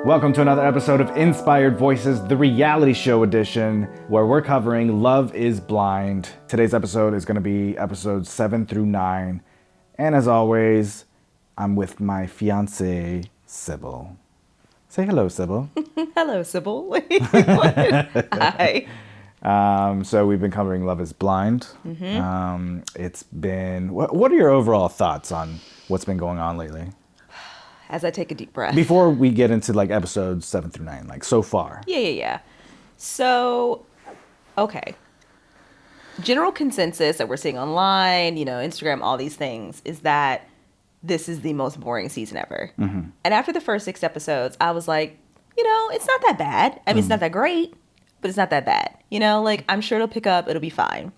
Welcome to another episode of Inspired Voices, the reality show edition, where we're covering Love is Blind. Today's episode is going to be episodes 7 through 9. And as always, I'm with my fiance, Sybil. Say hello, Sybil. Hello, Sybil. Hi. So we've been covering Love is Blind. It's been... What are your overall thoughts on what's been going on lately? As I take a deep breath. Before we get into like episodes 7 through 9, like so far. Yeah. So, okay. General consensus that we're seeing online, Instagram, all these things, is that this is the most boring season ever. And after the first 6 episodes, I was like, it's not that bad. I mean, it's not that great, but it's not that bad. I'm sure it'll pick up. It'll be fine.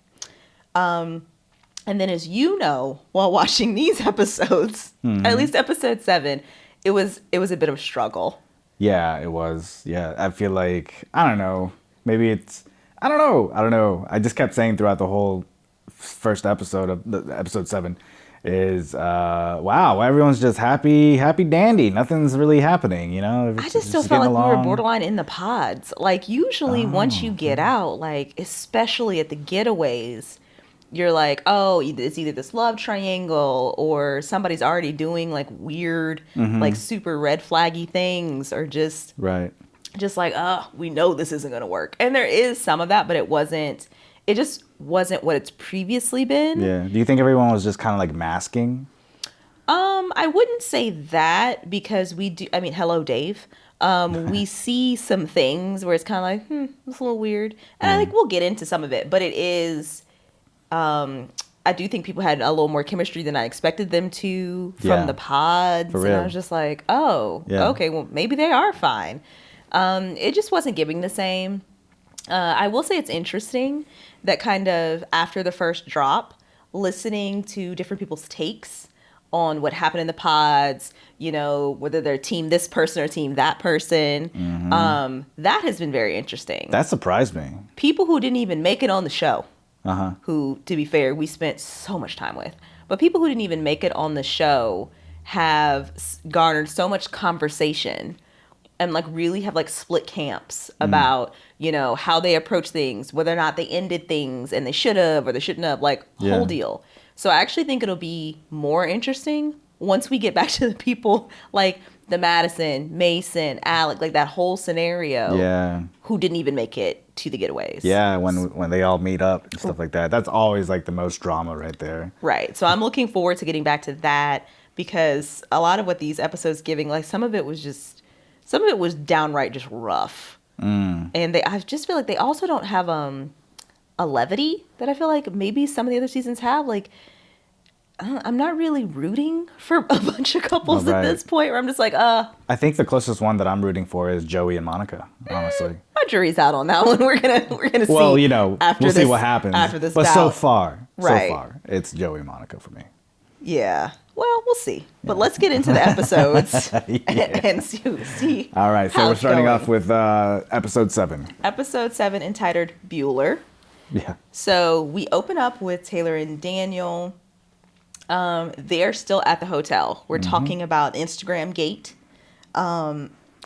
And then as while watching these episodes, at least episode 7, it was a bit of a struggle. Yeah, it was. Yeah, I feel like, I don't know. Maybe it's, I don't know. I just kept saying throughout the whole first episode of the episode 7 is, wow, everyone's just happy dandy. Nothing's really happening, I just still felt like we were borderline in the pods. Like usually once you get out, like especially at the getaways, you're like, oh, it's either this love triangle or somebody's already doing like weird, like super red flaggy things, or just like, oh, we know this isn't going to work. And there is some of that, but it just wasn't what it's previously been. Yeah. Do you think everyone was just kind of like masking? I wouldn't say that, because we do. I mean, hello, Dave. We see some things where it's kind of like, it's a little weird. And I think we'll get into some of it, but it is... I do think people had a little more chemistry than I expected them to from the pods. And I was just like, okay, well, maybe they are fine. It just wasn't giving the same. I will say it's interesting that kind of after the first drop, listening to different people's takes on what happened in the pods, whether they're team this person or team that person. That has been very interesting. That surprised me. People who didn't even make it on the show. Who, to be fair, we spent so much time with. But people who didn't even make it on the show have garnered so much conversation and like really have like split camps about, how they approach things, whether or not they ended things and they should have or they shouldn't have, like whole deal. So I actually think it'll be more interesting once we get back to the people like the Madison, Mason, Alec, like that whole scenario who didn't even make it to the getaways. Yeah, when they all meet up and stuff like that. That's always like the most drama right there. Right. So I'm looking forward to getting back to that, because a lot of what these episodes giving, like some of it was downright just rough. And I just feel like they also don't have a levity that I feel like maybe some of the other seasons have. Like, I'm not really rooting for a bunch of couples at this point, where I'm just like, I think the closest one that I'm rooting for is Joey and Monica, honestly. My jury's out on that one. We're gonna see. Well, we'll see what happens. After this but bout. so far, it's Joey and Monica for me. Yeah. Well, we'll see. But let's get into the episodes and see. All right. So we're starting off with episode 7. Episode 7, entitled Bueller. Yeah. So we open up with Taylor and Daniel. They're still at the hotel. We're talking about Instagram gate.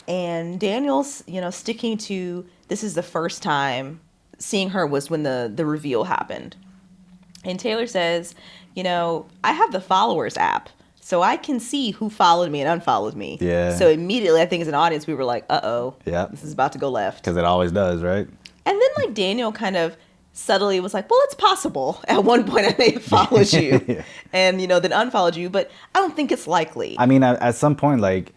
And Daniel's, sticking to, this is the first time seeing her was when the reveal happened. And Taylor says, I have the followers app, so I can see who followed me and unfollowed me. Yeah. So immediately, I think as an audience, we were like, this is about to go left. Because it always does, right? And then like Daniel kind of subtly was like, well, it's possible. At one point, I may have followed you and, then unfollowed you, but I don't think it's likely. I mean, at some point, like,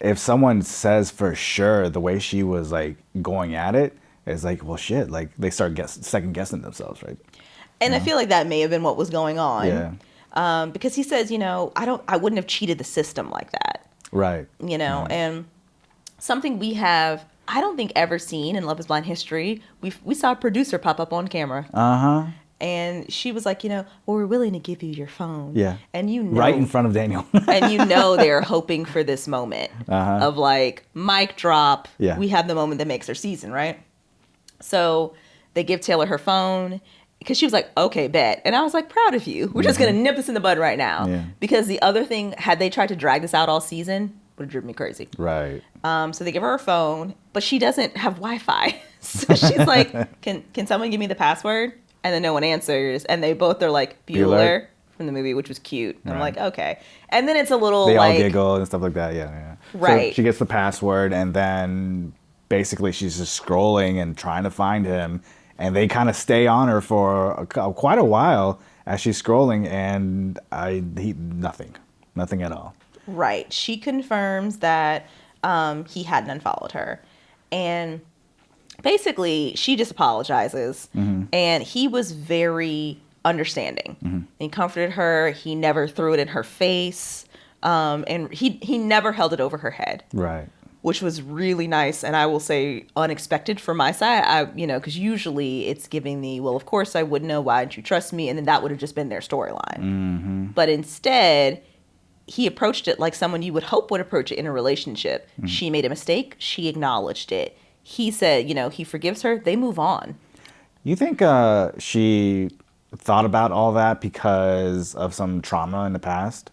if someone says for sure the way she was, like, going at it, it's like, well, shit. Like, they start second-guessing themselves, right? And I feel like that may have been what was going on. Yeah. Because he says, I wouldn't have cheated the system like that. Right. And something we have... I don't think ever seen in Love is Blind history. We saw a producer pop up on camera. And she was like, well, we're willing to give you your phone. Yeah. And right in front of Daniel. And they're hoping for this moment of like mic drop. Yeah. We have the moment that makes her season, right? So they give Taylor her phone because she was like, okay, bet. And I was like, proud of you. We're just going to nip this in the bud right now. Yeah. Because the other thing, had they tried to drag this out all season, would have driven me crazy. Right. So they give her a phone, but she doesn't have Wi-Fi. So she's like, can someone give me the password? And then no one answers. And they both are like, Bueller from the movie, which was cute. And I'm like, okay. And then it's a little they like... all giggle and stuff like that. Yeah. Right. So she gets the password, and then basically she's just scrolling and trying to find him. And they kind of stay on her for quite a while as she's scrolling, and nothing at all. Right. She confirms that he hadn't unfollowed her. And basically, she just apologizes. And he was very understanding. He comforted her. He never threw it in her face. And he never held it over her head. Right. Which was really nice, and I will say unexpected from my side. Because usually it's giving the, well, of course I would know, why didn't you trust me? And then that would have just been their storyline. But instead, he approached it like someone you would hope would approach it in a relationship. She made a mistake. She acknowledged it. He said, he forgives her. They move on. You think she thought about all that because of some trauma in the past?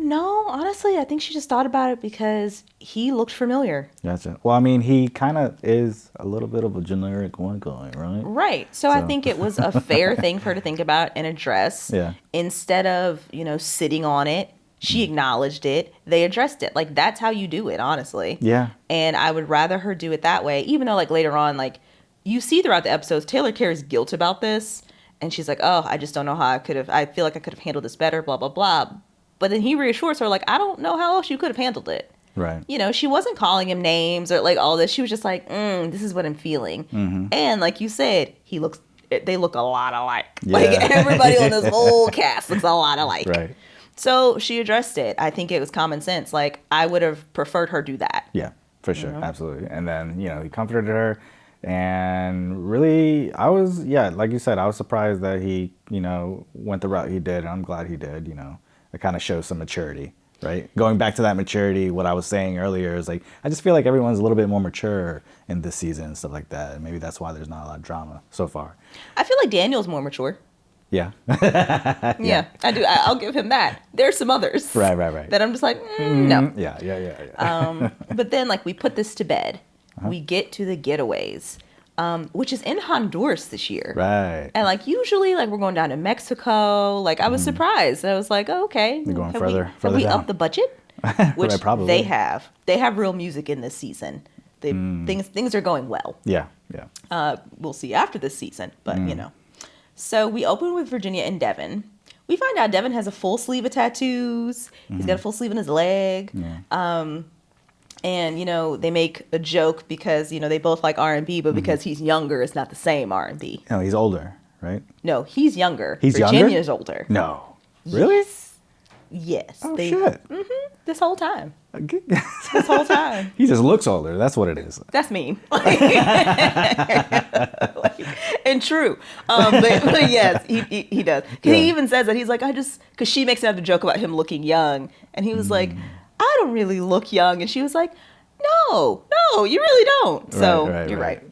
No, honestly, I think she just thought about it because he looked familiar. Gotcha. Well, I mean, he kind of is a little bit of a generic one guy, right? Right. So I think it was a fair thing for her to think about and address. Yeah. Instead of, sitting on it, she acknowledged it. They addressed it. Like, that's how you do it, honestly. Yeah. And I would rather her do it that way, even though, like, later on, like, you see throughout the episodes, Taylor carries guilt about this. And she's like, oh, I just don't know how I feel like I could have handled this better, blah, blah, blah. But then he reassures her, like, I don't know how else you could have handled it. Right. She wasn't calling him names or like all this. She was just like, this is what I'm feeling. And like you said, they look a lot alike. Yeah. Like everybody on this whole cast looks a lot alike. Right. So she addressed it. I think it was common sense. Like, I would have preferred her do that. Yeah, for sure. Absolutely. And then, he comforted her. And really, like you said, I was surprised that he, went the route he did. And I'm glad he did, It kind of shows some maturity, right? Going back to that maturity, what I was saying earlier is like, I just feel like everyone's a little bit more mature in this season and stuff like that. And maybe that's why there's not a lot of drama so far. I feel like Daniel's more mature. Yeah. Yeah, I do. I'll give him that. There's some others. Right. That I'm just like, no. Yeah. But then, like, we put this to bed. We get to the getaways. Which is in Honduras this year. Right. And like usually like we're going down to Mexico. Like I was surprised. I was like, oh, okay. You're going have we down. upped the budget? Which right, probably. they have. They have real music in this season. Things are going well. Yeah. We'll see after this season, but So we open with Virginia and Devin. We find out Devin has a full sleeve of tattoos. He's got a full sleeve in his leg. Yeah. And, they make a joke because, they both like R&B, but because he's younger, it's not the same R&B. No, he's older, right? No, he's younger. He's Virginia's younger? older. No. Really? Yes. Oh, shit. This whole time. This whole time. He just looks older. That's what it is. That's mean. And true. But yes, he does. Yeah. He even says that he's like, because she makes another joke about him looking young. And he was like, I don't really look young. And she was like, no, you really don't. So you're right.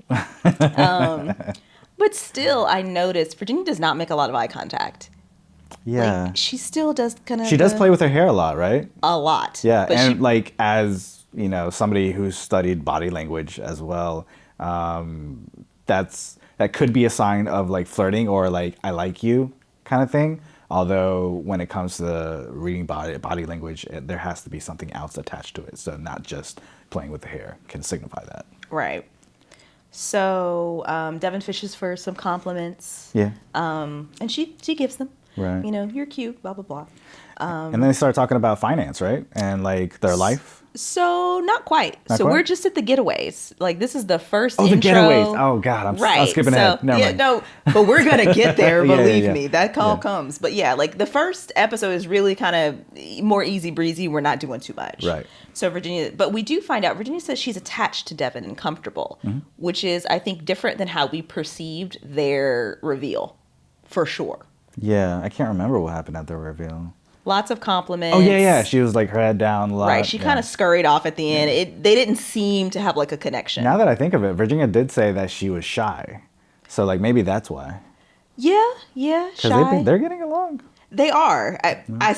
But still, I noticed Virginia does not make a lot of eye contact. Yeah. Like, she still does kind of. She does play with her hair a lot, right? A lot. Yeah. But and like, as, somebody who's studied body language as well, that could be a sign of like flirting or like, I like you kind of thing. Although when it comes to reading body language, there has to be something else attached to it. So not just playing with the hair can signify that. Right. So Devin fishes for some compliments. Yeah. And she gives them. Right. You're cute, blah, blah, blah. And then they start talking about finance, right? And like their life. So not quite. We're just at the getaways. Like this is the first intro. The getaways. Oh God, I'm skipping ahead. Never mind. No, but we're gonna get there. Believe me, that call Yeah. comes. But yeah, like the first episode is really kind of more easy breezy. We're not doing too much. Right. So but we do find out Virginia says she's attached to Devin and comfortable, which is I think different than how we perceived their reveal, for sure. Yeah, I can't remember what happened at the reveal. Lots of compliments. Oh yeah. She was like her head down a lot. Right. She kind of scurried off at the end. They didn't seem to have like a connection. Now that I think of it, Virginia did say that she was shy. So like maybe that's why. Yeah. Shy. Because they're getting along. They are. I'm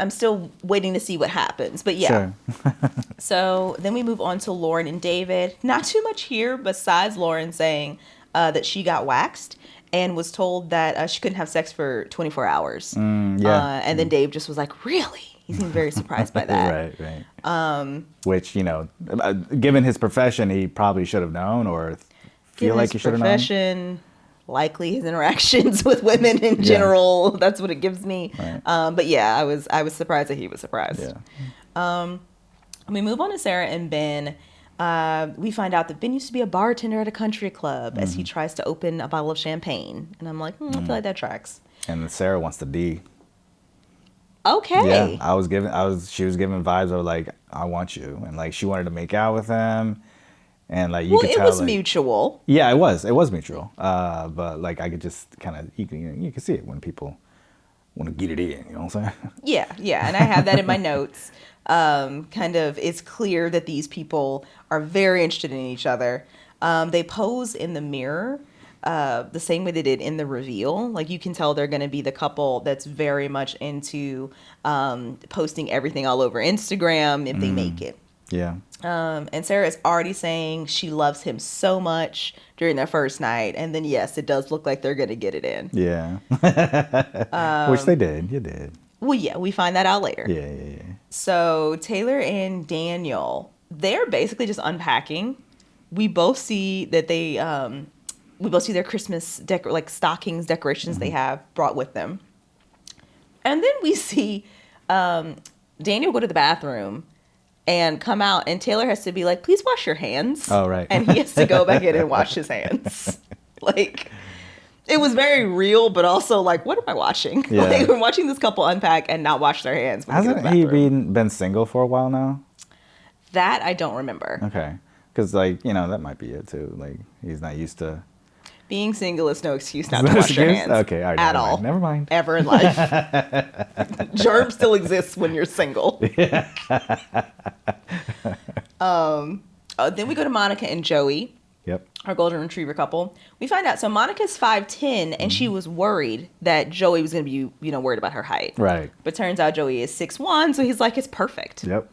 still waiting to see what happens. But yeah. Sure. So then we move on to Lauren and David. Not too much here besides Lauren saying that she got waxed and was told that she couldn't have sex for 24 hours. And then Dave just was like, really? He seemed very surprised by that. Right. Which, you know, given his profession, he probably should have known, or feel like he should have known. Profession, likely his interactions with women in general. That's what it gives me. Right. But yeah, I was surprised that he was surprised. Yeah. We move on to Sarah and Ben. We find out that Ben used to be a bartender at a country club as he tries to open a bottle of champagne. And I'm like, I feel like that tracks. And Sarah wants the D. Okay. Yeah, she was giving vibes of like, I want you. And like, she wanted to make out with him. And like, you could tell. It was like, mutual. Yeah, it was mutual. But like, I could just kind of, you can see it when people want to get it in, you know what I'm saying? Yeah. And I have that in my notes. Kind of, it's clear that these people are very interested in each other. They pose in the mirror the same way they did in the reveal. Like, you can tell they're going to be the couple that's very much into posting everything all over Instagram if they make it. Yeah. And Sarah is already saying she loves him so much during their first night. And then, yes, it does look like they're going to get it in. Yeah. Which they did. You did. Well, yeah, we find that out later. Yeah. So Taylor and Daniel, they're basically just unpacking. We both see that we both see their Christmas stockings, decorations they have brought with them. And then we see Daniel go to the bathroom and come out, and Taylor has to be like, please wash your hands. Oh, right. And he has to go back in and wash his hands. Like, it was very real, but also like, what am I watching? Yeah. Like, we're watching this couple unpack and not wash their hands. Hasn't he been single for a while now? That I don't remember. Okay. Because, like, you know, that might be it, too. Like, he's not used to... Being single is no excuse not to wash your hands. Okay, all right, at all. Never mind. Ever in life. Germ still exists when you're single. Yeah. Then we go to Monica and Joey. Yep. Our golden retriever couple. We find out, so Monica's 5'10", and she was worried that Joey was going to be, worried about her height. Right. But turns out Joey is 6'1", so he's like, it's perfect. Yep.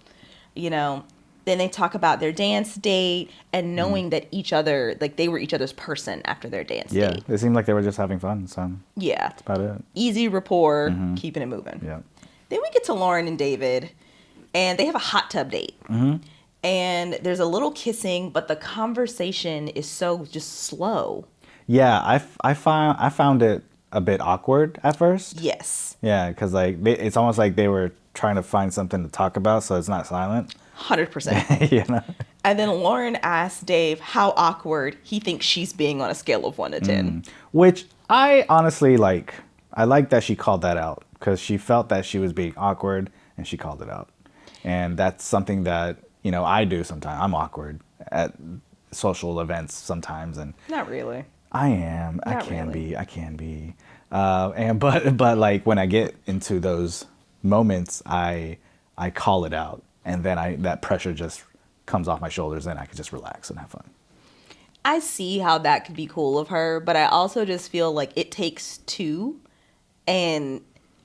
Then they talk about their dance date and knowing that each other, like, they were each other's person after their dance date. Yeah, it seemed like they were just having fun, so... Yeah. That's about it. Easy rapport, keeping it moving. Yeah. Then we get to Lauren and David, and they have a hot tub date. And there's a little kissing, but the conversation is so just slow. Yeah, I found it a bit awkward at first. Yes. Yeah, because like it's almost like they were trying to find something to talk about, so it's not silent. 100%. You know? And then Lauren asks Dave how awkward he thinks she's being on a scale of 1 to 10. Which I honestly like. I like that she called that out because she felt that she was being awkward and she called it out. And that's something that, I do sometimes. I'm awkward at social events sometimes. And Not really. I am. Not I can really. be. I can be. But like when I get into those moments, I call it out. And then that pressure just comes off my shoulders and I can just relax and have fun. I see how that could be cool of her, but I also just feel like it takes two. And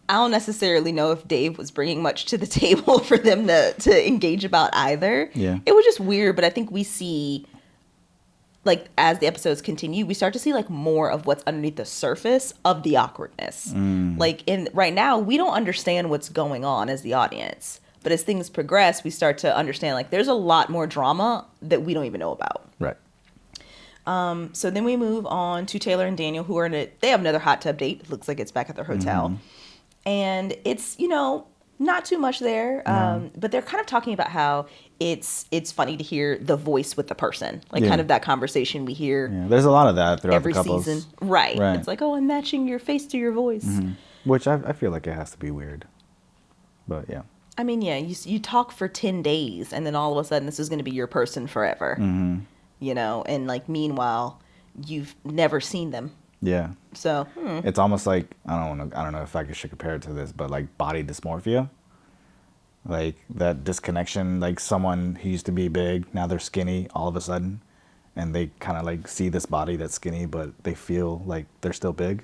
I don't necessarily know if Dave was bringing much to the table for them to engage about either. Yeah. It was just weird, but I think we see, like, as the episodes continue, we start to see, like, more of what's underneath the surface of the awkwardness. Like, right now, we don't understand what's going on as the audience. But as things progress, we start to understand, like, there's a lot more drama that we don't even know about. Right. So then we move on to Taylor and Daniel, who are they have another hot tub date. It looks like it's back at their hotel. And it's, not too much there. But they're kind of talking about how it's funny to hear the voice with the person. Like, kind of that conversation we hear. Yeah, there's a lot of that throughout every the couples. season. Right. It's like, oh, I'm matching your face to your voice. Which I feel like it has to be weird. But yeah. I mean, yeah, you talk for 10 days and then all of a sudden this is going to be your person forever. And like, meanwhile, you've never seen them. Yeah. So, It's almost like, I don't know if I should compare it to this, but like body dysmorphia. Like that disconnection, like someone who used to be big, now they're skinny all of a sudden. And they kind of like see this body that's skinny, but they feel like they're still big,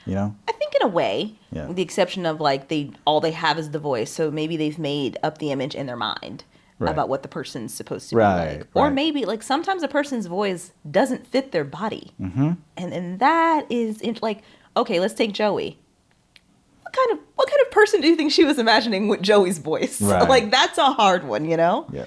I think think in a way, Yeah. with the exception of like all they have is the voice. So maybe they've made up the image in their mind Right. about what the person's supposed to be Right, like. Or right. maybe like sometimes a person's voice doesn't fit their body. Mm-hmm. And that is like, okay, let's take Joey. What kind of person do you think she was imagining with Joey's voice? Right. Like that's a hard one, you know? Yeah.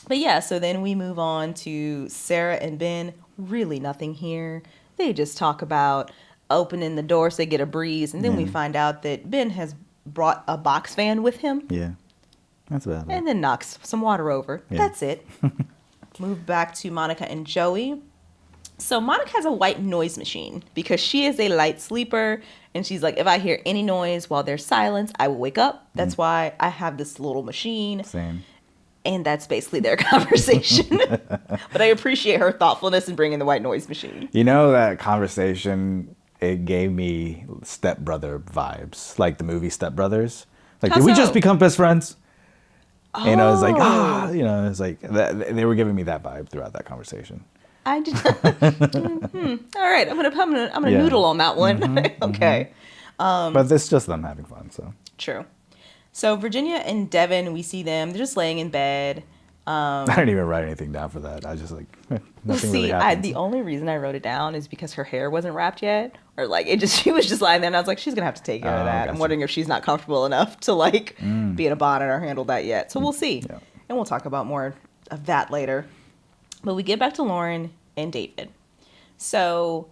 But yeah, so then we move on to Sarah and Ben. Really nothing here. They just talk about opening the door so they get a breeze. And then we find out that Ben has brought a box fan with him. Yeah. That's about it. And then knocks some water over. Yeah. That's it. Move back to Monica and Joey. So Monica has a white noise machine because she is a light sleeper. And she's like, if I hear any noise while there's silence, I will wake up. That's why I have this little machine. Same. And that's basically their conversation. But I appreciate her thoughtfulness in bringing the white noise machine. You know, that conversation, it gave me Step Brother vibes, like the movie Step Brothers. Like, How did we so? just become best friends? And I was like, Oh. you know, it's like they were giving me that vibe throughout that conversation. I just, all right, I'm gonna Yeah. noodle on that one. Okay, But it's just them having fun, so. true. So Virginia and Devin, we see them. They're just laying in bed. I didn't even write anything down for that. I just like, nothing really See, happened. the only reason I wrote it down is because her hair wasn't wrapped yet, or like she was just lying there, and I was like, she's gonna have to take care of Oh, that. I'm gotcha. wondering if she's not comfortable enough to like be in a bonnet or handle that yet. So we'll see, Yeah. and we'll talk about more of that later. But we get back to Lauren and David. So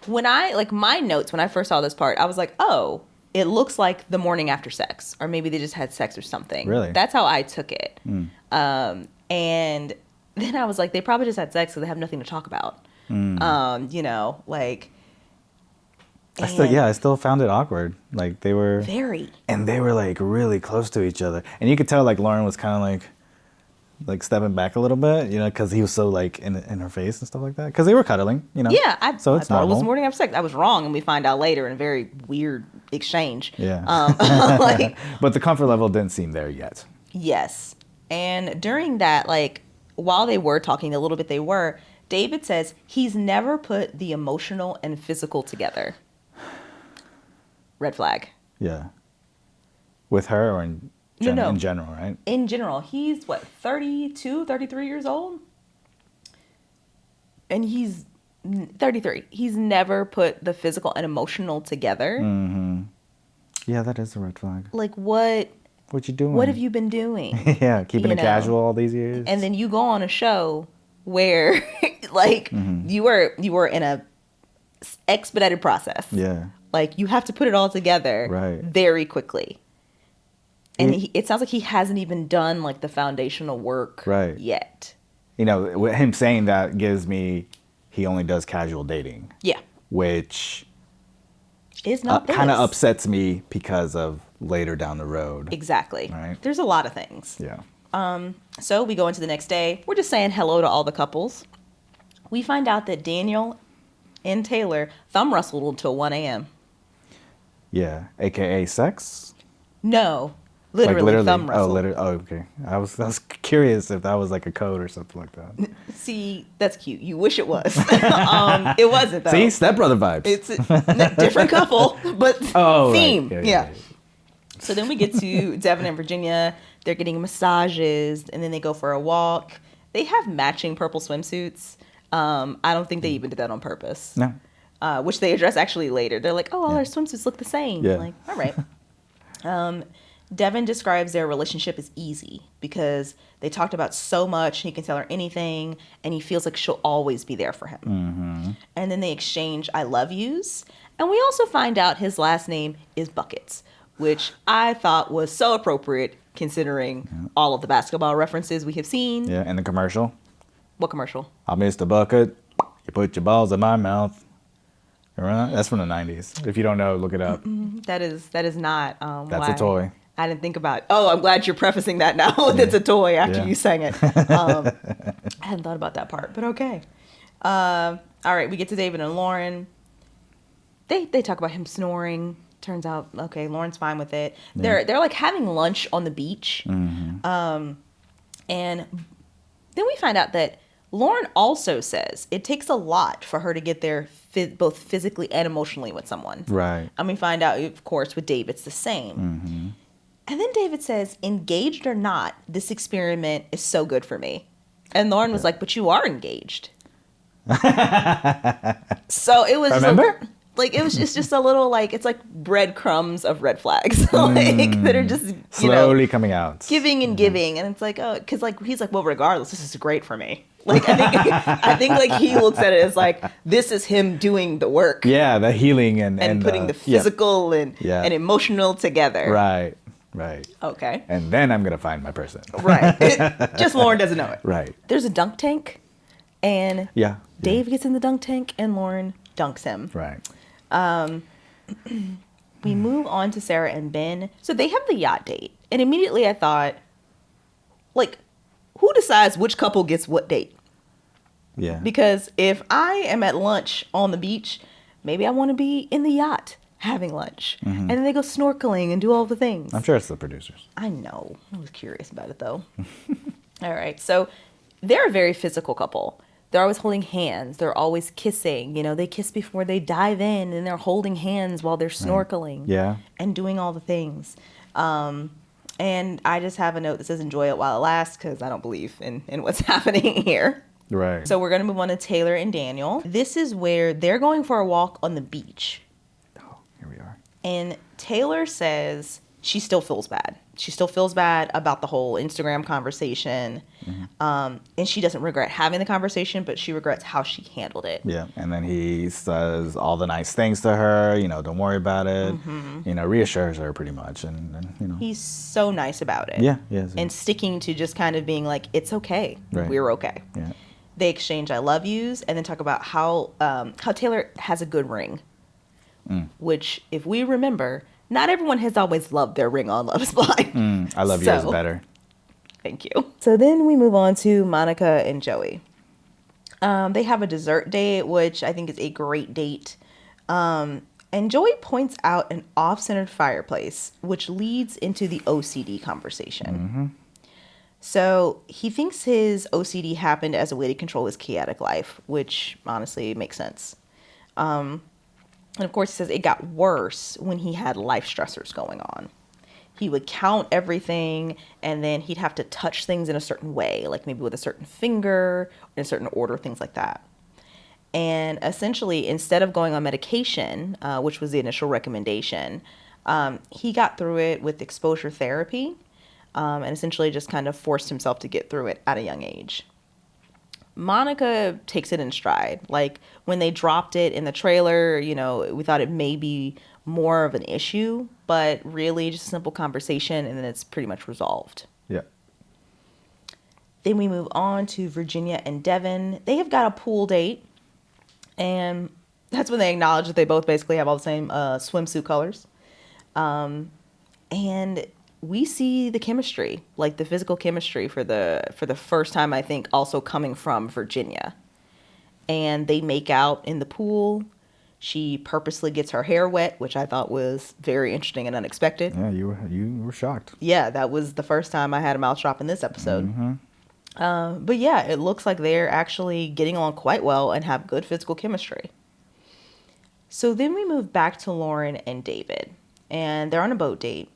when my notes when I first saw this part, I was like, oh, it looks like the morning after sex, or maybe they just had sex or something. Really? That's how I took it. And then I was like, they probably just had sex because they have nothing to talk about. You know, like. I still found it awkward. Like they were Very. And they were like really close to each other, and you could tell like Lauren was kind of like stepping back a little bit, you know, because he was so like in her face and stuff like that. Because they were cuddling, you know. Yeah, I so it's thought normal. it was morning after sex. I was wrong, and we find out later in a very weird exchange. Yeah. Like, But the comfort level didn't seem there yet. yes. And during that, like, while they were talking, the little bit they were, David says he's never put the emotional and physical together. Red flag. Yeah. With her or in general, right? In general, he's what, 32, 33 years old? And he's 33. He's never put the physical and emotional together. Yeah, that is a red flag. Like, what What you doing? have you been doing? Yeah, keeping you it know? casual all these years. And then you go on a show where like you were in a expedited process. Yeah. Like you have to put it all together Right. very quickly. And it sounds like he hasn't even done like the foundational work Right. yet. You know, with him saying that gives me he only does casual dating, Yeah. which It's not kind of this. upsets me because of later down the road. Exactly. Right. There's a lot of things. Yeah. So we go into the next day. We're just saying hello to all the couples. We find out that Daniel and Taylor thumb wrestled until 1 a.m. Yeah. AKA sex? No, literally thumb wrestled. Oh, literally. Oh, okay. I was curious if that was like a code or something like that. See, that's cute. You wish it was. It wasn't though. See, stepbrother vibes. It's a different couple, but oh, theme. Right. Yeah. So then we get to Devin and Virginia. They're getting massages, and then they go for a walk. They have matching purple swimsuits. I don't think they even did that on purpose. No. Which they address actually later. They're like, oh, all our swimsuits look the same. Yeah. I'm like, all right. Devin describes their relationship as easy because they talked about so much. He can tell her anything, and he feels like she'll always be there for him. Mm-hmm. And then they exchange I love yous. And we also find out his last name is Buckets, which I thought was so appropriate considering all of the basketball references we have seen. Yeah, and the commercial. What commercial? I missed the bucket. You put your balls in my mouth. Remember that? That's from the 90s. If you don't know, look it up. That is not. That's why a toy. I didn't think about. Oh, I'm glad you're prefacing that now. It's a toy after Yeah. you sang it. I hadn't thought about that part, but okay. All right, we get to David and Lauren. They talk about him snoring. Turns out, okay, Lauren's fine with it. They're like having lunch on the beach, and then we find out that Lauren also says it takes a lot for her to get there both physically and emotionally with someone. Right. And we find out, of course, with Dave, it's the same. Mm-hmm. And then David says, engaged or not, this experiment is so good for me. And Lauren was like, but you are engaged. So it was Remember? It's just a little like, it's like breadcrumbs of red flags like that are just slowly coming out, giving and giving. And it's like, oh, because like he's like, well, regardless, this is great for me. Like I think like he looks at it as like, this is him doing the work. Yeah, the healing and putting the physical and emotional together. Right. Okay. And then I'm gonna find my person. Right. Just Lauren doesn't know it. Right. There's a dunk tank, and Dave gets in the dunk tank, and Lauren dunks him. Right. We move on to Sarah and Ben. So they have the yacht date, and immediately I thought, like, who decides which couple gets what date? Yeah. Because if I am at lunch on the beach, maybe I want to be in the yacht having lunch. Mm-hmm. And then they go snorkeling and do all the things. I'm sure it's the producers. I know. I was curious about it, though. All right. So they're a very physical couple. They're always holding hands. They're always kissing. You know, they kiss before they dive in, and they're holding hands while they're snorkeling. Yeah. And doing all the things. And I just have a note that says enjoy it while it lasts, because I don't believe in what's happening here. Right. So we're going to move on to Taylor and Daniel. This is where they're going for a walk on the beach. Oh, here we are. And Taylor says she still feels bad. She still feels bad about the whole Instagram conversation. Mm-hmm. And she doesn't regret having the conversation, but she regrets how she handled it. Yeah. And then he says all the nice things to her, don't worry about it. Mm-hmm. Reassures her pretty much. And. He's so nice about it. Yeah, he is. And sticking to just kind of being like, it's okay. Right. We're okay. Yeah. They exchange I love yous and then talk about how Taylor has a good ring. Which, if we remember, not everyone has always loved their ring on Love is Blind. I love you is better. Thank you. So then we move on to Monica and Joey. They have a dessert date, which I think is a great date. And Joey points out an off-centered fireplace, which leads into the OCD conversation. Mm-hmm. So he thinks his OCD happened as a way to control his chaotic life, which honestly makes sense. And of course, he says it got worse when he had life stressors going on. He would count everything, and then he'd have to touch things in a certain way, like maybe with a certain finger, in a certain order, things like that. And essentially, instead of going on medication, which was the initial recommendation, he got through it with exposure therapy. And essentially just kind of forced himself to get through it at a young age. Monica takes it in stride. Like when they dropped it in the trailer, we thought it may be more of an issue, but really just a simple conversation, and then it's pretty much resolved. Yeah. Then we move on to Virginia and Devin. They have got a pool date, and that's when they acknowledge that they both basically have all the same swimsuit colors. And we see the chemistry, like the physical chemistry for the first time, I think, also coming from Virginia. And they make out in the pool. She purposely gets her hair wet, which I thought was very interesting and unexpected. Yeah, you were shocked. Yeah, that was the first time I had a mouth drop in this episode. Mm-hmm. But yeah, it looks like they're actually getting along quite well and have good physical chemistry. So then we move back to Lauren and David, and they're on a boat date.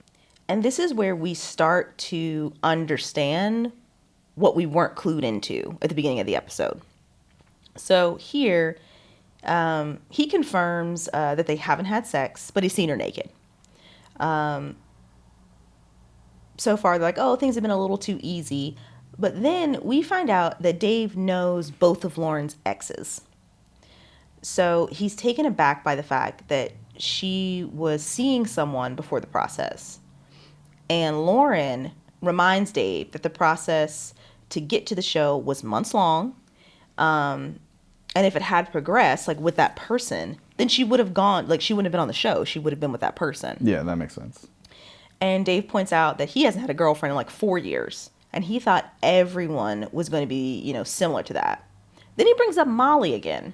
And this is where we start to understand what we weren't clued into at the beginning of the episode. So here, he confirms that they haven't had sex, but he's seen her naked. So far, they're like, oh, things have been a little too easy. But then we find out that Dave knows both of Lauren's exes. So he's taken aback by the fact that she was seeing someone before the process. And Lauren reminds Dave that the process to get to the show was months long. And if it had progressed, like with that person, then she would have gone, like she wouldn't have been on the show. She would have been with that person. Yeah, that makes sense. And Dave points out that he hasn't had a girlfriend in like 4 years. And he thought everyone was going to be, similar to that. Then he brings up Molly again.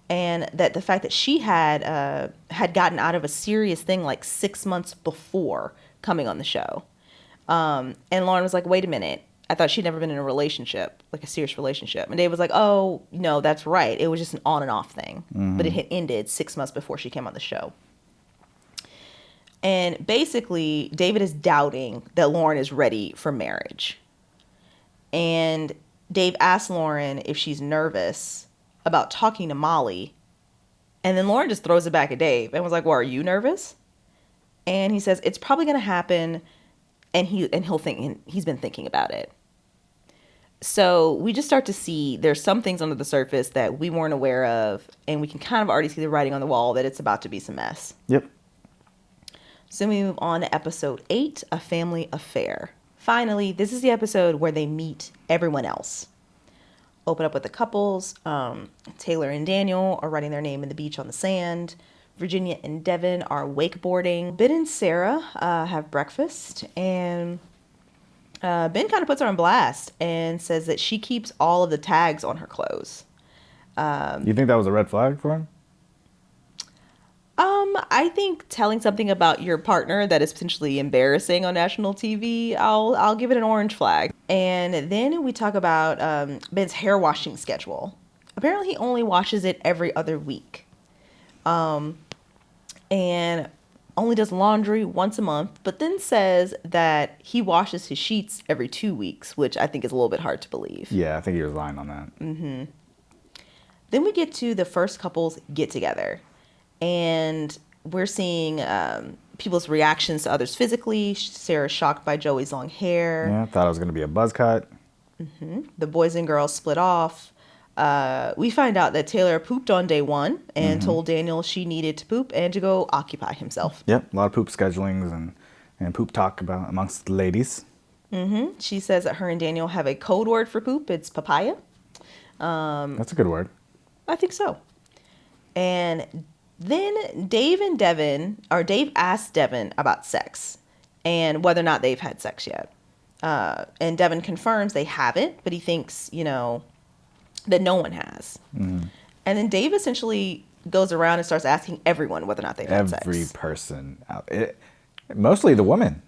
And that the fact that she had gotten out of a serious thing like 6 months before coming on the show. And Lauren was like, wait a minute. I thought she'd never been in a relationship, like a serious relationship. And Dave was like, oh, no, that's right. It was just an on and off thing. But it had ended 6 months before she came on the show. And basically, David is doubting that Lauren is ready for marriage. And Dave asks Lauren if she's nervous about talking to Molly. And then Lauren just throws it back at Dave and was like, well, are you nervous? And he says, it's probably going to happen. And he's been thinking about it. So we just start to see there's some things under the surface that we weren't aware of. And we can kind of already see the writing on the wall that it's about to be some mess. Yep. So we move on to episode 8, A Family Affair. Finally, this is the episode where they meet everyone else. Open up with the couples. Taylor and Daniel are writing their name in the beach on the sand. Virginia and Devin are wakeboarding. Ben and Sarah have breakfast. And Ben kind of puts her on blast and says that she keeps all of the tags on her clothes. You think that was a red flag for him? I think telling something about your partner that is potentially embarrassing on national TV, I'll give it an orange flag. And then we talk about Ben's hair washing schedule. Apparently he only washes it every other week. And only does laundry once a month, but then says that he washes his sheets every 2 weeks, which I think is a little bit hard to believe. Yeah, I think he was lying on that. Mm-hmm. Then we get to the first couple's get together. And we're seeing people's reactions to others physically. Sarah's shocked by Joey's long hair. Yeah, thought it was going to be a buzz cut. Mm-hmm. The boys and girls split off. We find out that Taylor pooped on day 1 and told Daniel she needed to poop and to go occupy himself. Yep, a lot of poop schedulings and poop talk about amongst the ladies. Mm-hmm. She says that her and Daniel have a code word for poop. It's papaya. That's a good word. I think so. And then Dave asks Devin about sex and whether or not they've had sex yet. And Devin confirms they haven't, but he thinks, that no one has. Mm-hmm. And then Dave essentially goes around and starts asking everyone whether or not they've had sex. Every person. Mostly the women,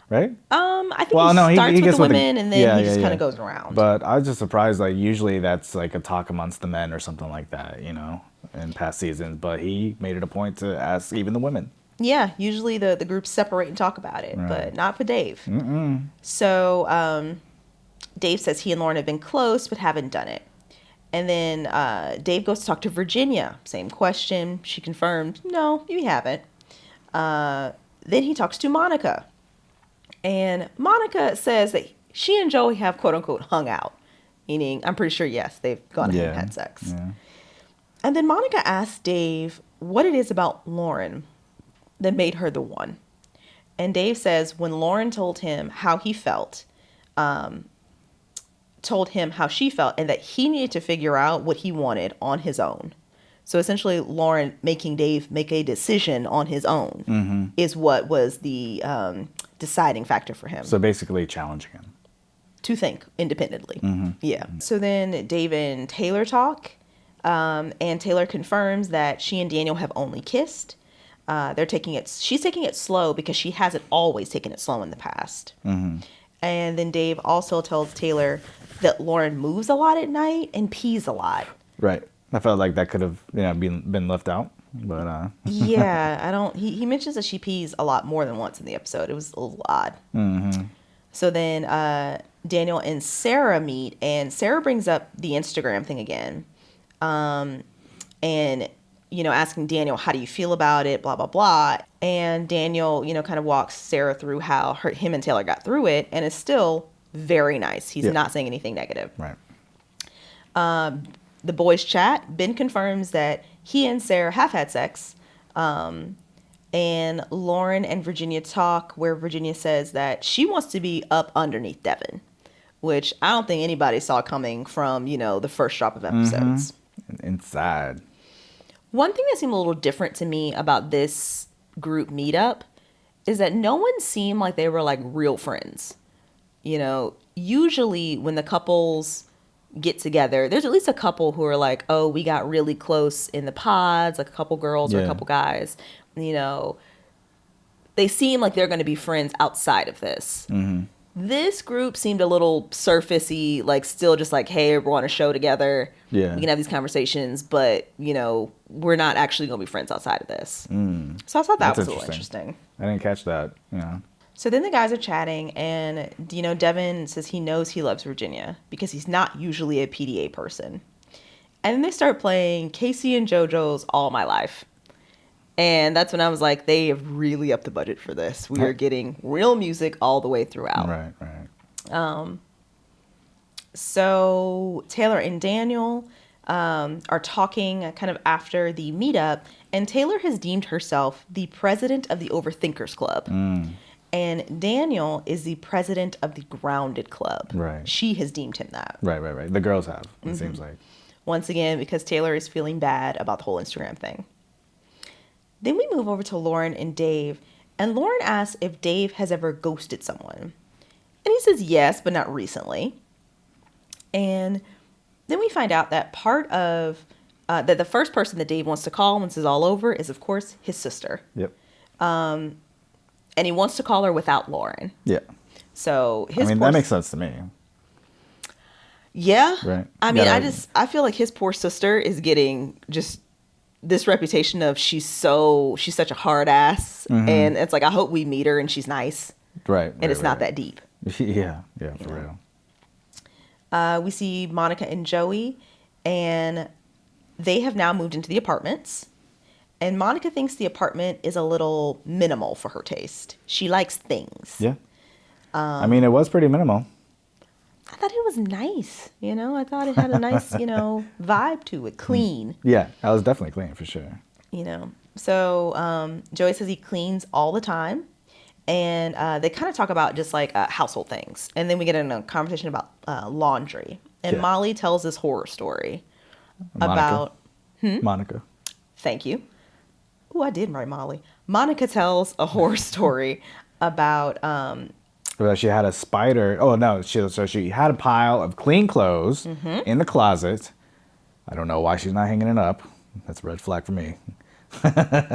right? I think he starts with the women and then he just kind of goes around. But I was just surprised, usually that's like a talk amongst the men or something like that, in past seasons. But he made it a point to ask even the women. Yeah, usually the groups separate and talk about it, right. But not for Dave. Mm-mm. So Dave says he and Lauren have been close but haven't done it. And then Dave goes to talk to Virginia. Same question. She confirmed, no, you haven't. Then he talks to Monica. And Monica says that she and Joey have, quote unquote, hung out. Meaning, I'm pretty sure, yes, they've gone ahead and had sex. Yeah. And then Monica asks Dave what it is about Lauren that made her the one. And Dave says when Lauren told him how he felt, told him how she felt, and that he needed to figure out what he wanted on his own. So essentially, Lauren making Dave make a decision on his own is what was the deciding factor for him. So basically challenging him to think independently. Mm-hmm. Yeah. So then Dave and Taylor talk, and Taylor confirms that she and Daniel have only kissed. She's taking it slow because she hasn't always taken it slow in the past. Mm-hmm. And then Dave also tells Taylor that Lauren moves a lot at night and pees a lot. Right. I felt like that could have been left out, but yeah, he mentions that she pees a lot more than once in the episode. It was a little odd. Mm-hmm. So then Daniel and Sarah meet, and Sarah brings up the Instagram thing again, and asking Daniel, how do you feel about it, blah blah blah. And Daniel kind of walks Sarah through how him and Taylor got through it, and it's still very nice. He's not saying anything negative. Right. The boys chat. Ben confirms that he and Sarah have had sex. And Lauren and Virginia talk, where Virginia says that she wants to be up underneath Devin, which I don't think anybody saw coming from, the first drop of episodes. Mm-hmm. Inside. One thing that seemed a little different to me about this group meetup is that no one seemed like they were like real friends. Usually when the couples get together, there's at least a couple who are like, oh, we got really close in the pods, like a couple girls or a couple guys. They seem like they're going to be friends outside of this. Mm-hmm. This group seemed a little surfacey, like still just like, hey, we're on a show together. Yeah. We can have these conversations, but, you know, we're not actually going to be friends outside of this. So I thought that was a little interesting. I didn't catch that, you know. So then the guys are chatting, and, you know, Devin says he knows he loves Virginia because he's not usually a PDA person. And then they start playing Casey and JoJo's All My Life. And that's when I was like, they have really upped the budget for this. We are getting real music all the way throughout. Right. So Taylor and Daniel are talking kind of after the meetup, and Taylor has deemed herself the president of the Overthinkers Club. And Daniel is the president of the Grounded Club. Right. She has deemed him that. Right. The girls have, it seems like. Once again, because Taylor is feeling bad about the whole Instagram thing. Then we move over to Lauren and Dave, and Lauren asks if Dave has ever ghosted someone. And he says yes, but not recently. And then we find out that part of, that the first person that Dave wants to call once it's all over is, of course, his sister. Yep. And he wants to call her without Lauren. Yeah. So that makes sense to me. Yeah. Right. I mean, I feel like his poor sister is getting just this reputation of she's such a hard ass. And it's like, I hope we meet her and she's nice. Right. And it's not that deep. Yeah, for real. We see Monica and Joey, and they have now moved into the apartments. And Monica thinks the apartment is a little minimal for her taste. She likes things. Yeah. I mean, it was pretty minimal. I thought it was nice, you know? I thought it had a nice, you know, vibe to it. Clean. Yeah, that was definitely clean for sure. You know? So Joey says he cleans all the time. And they kind of talk about just like household things. And then we get in a conversation about laundry. And Molly tells this horror story about... Monica. Thank you. Oh, I did write Molly. Monica tells a horror story about... she had a spider. Oh, no. She had a pile of clean clothes in the closet. I don't know why she's not hanging it up. That's a red flag for me.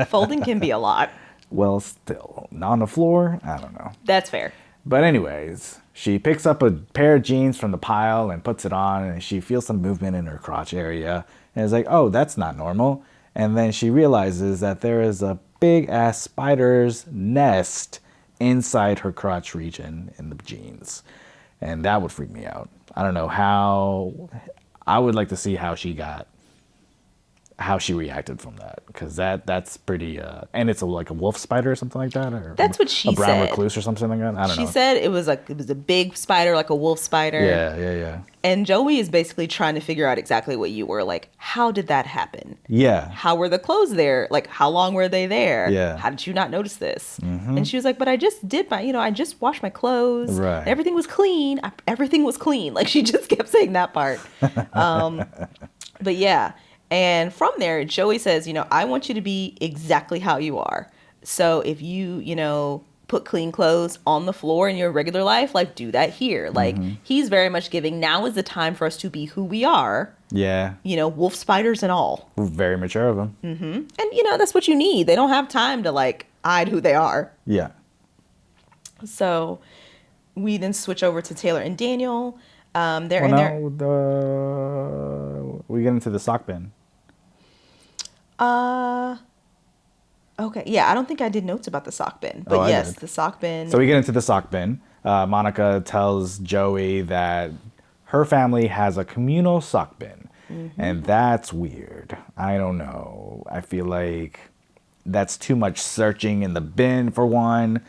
Folding can be a lot. Well, still, on the floor, I don't know. That's fair. But anyways, she picks up a pair of jeans from the pile and puts it on, and she feels some movement in her crotch area. And it's like, oh, that's not normal. And then she realizes that there is a big-ass spider's nest inside her crotch region in the jeans. And that would freak me out. I don't know how... I would like to see how she reacted from that, because that's pretty and it's like a wolf spider or something like that, or that's what she said. A brown recluse or something like that. I don't know. She said it was a big spider, like a wolf spider. Yeah. And Joey is basically trying to figure out exactly what you were like. How did that happen? Yeah. How were the clothes there? Like, how long were they there? Yeah. How did you not notice this? And she was like, but I just did I just washed my clothes. Right. Everything was clean. Everything was clean. Like, she just kept saying that part. But yeah. And from there, Joey says, I want you to be exactly how you are. So if you, put clean clothes on the floor in your regular life, like, do that here. Like, he's very much giving, now is the time for us to be who we are. Yeah. Wolf spiders and all. Very mature of him. And, that's what you need. They don't have time to, like, hide who they are. Yeah. So we then switch over to Taylor and Daniel. We get into the sock bin. Okay. Yeah, I don't think I did notes about the sock bin. But yes, the sock bin. So we get into the sock bin. Monica tells Joey that her family has a communal sock bin. And that's weird. I don't know. I feel like that's too much searching in the bin, for one.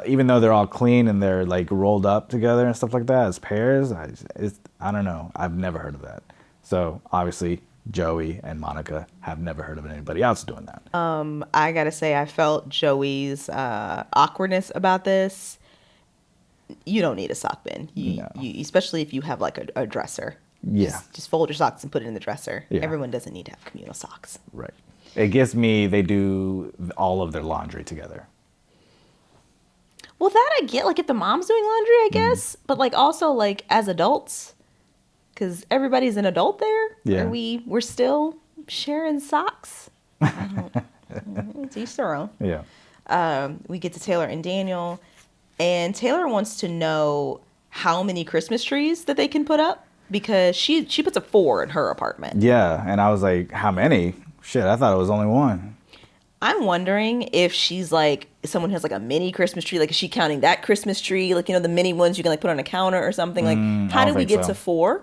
Even though they're all clean and they're like rolled up together and stuff like that as pairs. I don't know. I've never heard of that. So obviously Joey and Monica have never heard of anybody else doing that. I gotta say, I felt Joey's awkwardness about this. You don't need a sock bin. You especially if you have like a dresser. Yeah. Just fold your socks and put it in the dresser. Yeah. Everyone doesn't need to have communal socks. Right. It gives me they do all of their laundry together. Well, that I get. Like, if the mom's doing laundry, I guess. But, like, also, like, as adults, because everybody's an adult there. Yeah. We're still sharing socks. It's each their own. Yeah. We get to Taylor and Daniel. And Taylor wants to know how many Christmas trees that they can put up because she puts a 4 in her apartment. Yeah, and I was like, how many? Shit, I thought it was only one. I'm wondering if she's like, someone has like a mini Christmas tree. Like, is she counting that Christmas tree? Like, the mini ones you can like put on a counter or something. Like, how do we get to 4?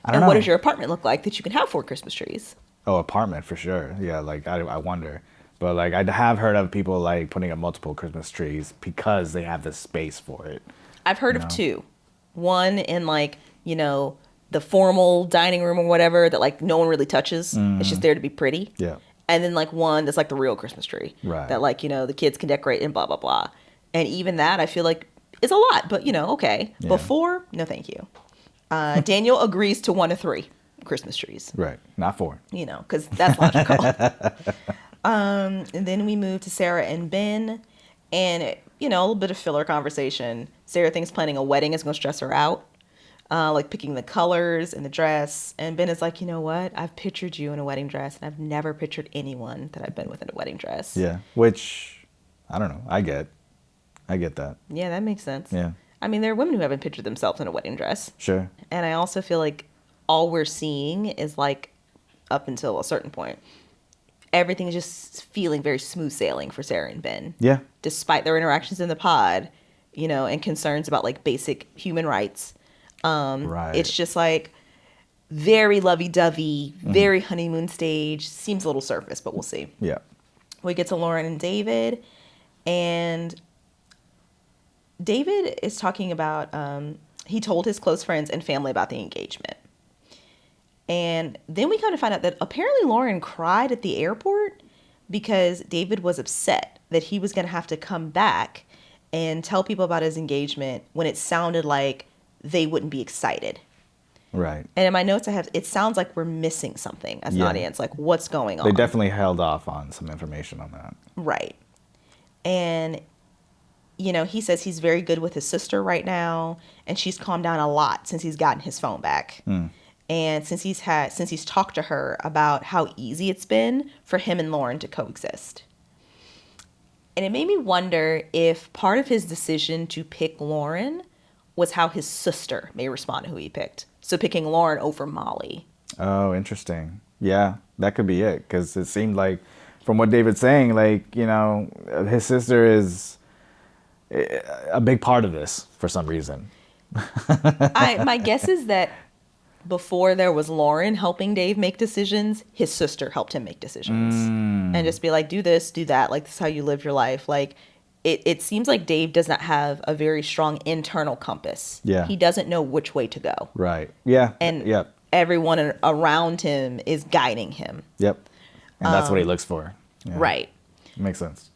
I don't know. What know. does your apartment look like that you can have 4 Christmas trees? Oh, apartment for sure. Yeah, like I wonder. But like I have heard of people like putting up multiple Christmas trees because they have the space for it. I've heard of 2. One in like, the formal dining room or whatever that like no one really touches. It's just there to be pretty. Yeah. And then like one that's like the real Christmas tree. Right. That like, the kids can decorate and blah, blah, blah. And even that I feel like is a lot, but okay. Yeah. Before, no thank you. Daniel agrees to 1 to 3 Christmas trees. Right. Not 4. Because that's logical. And then we move to Sarah and Ben. And, a little bit of filler conversation. Sarah thinks planning a wedding is going to stress her out. Like picking the colors and the dress. And Ben is like, you know what? I've pictured you in a wedding dress. And I've never pictured anyone that I've been with in a wedding dress. Yeah. Which, I don't know. I get that. Yeah, that makes sense. Yeah. I mean, there are women who haven't pictured themselves in a wedding dress. Sure. And I also feel like all we're seeing is like up until a certain point. Everything is just feeling very smooth sailing for Sarah and Ben. Yeah. Despite their interactions in the pod, and concerns about like basic human rights. Right. It's just like very lovey-dovey, very honeymoon stage. Seems a little surface, but we'll see. Yeah. We get to Lauren and David, and David is talking about, he told his close friends and family about the engagement. And then we kind of find out that apparently Lauren cried at the airport because David was upset that he was going to have to come back and tell people about his engagement when it sounded like they wouldn't be excited. Right. And in my notes I have, it sounds like we're missing something as an audience. Like, what's going on? They definitely held off on some information on that. Right. And, he says he's very good with his sister right now. And she's calmed down a lot since he's gotten his phone back. And since he's talked to her about how easy it's been for him and Lauren to coexist. And it made me wonder if part of his decision to pick Lauren was how his sister may respond to who he picked. So picking Lauren over Molly. Oh, interesting. Yeah, that could be it. Because it seemed like, from what David's saying, like, his sister is a big part of this for some reason. My guess is that before there was Lauren helping Dave make decisions, his sister helped him make decisions. And just be like, do this, do that. Like, this is how you live your life. Like, it seems like Dave does not have a very strong internal compass. Yeah. He doesn't know which way to go. Right. Yeah. And yep. everyone around him is guiding him. Yep. And that's what he looks for. Yeah. Right. Makes sense.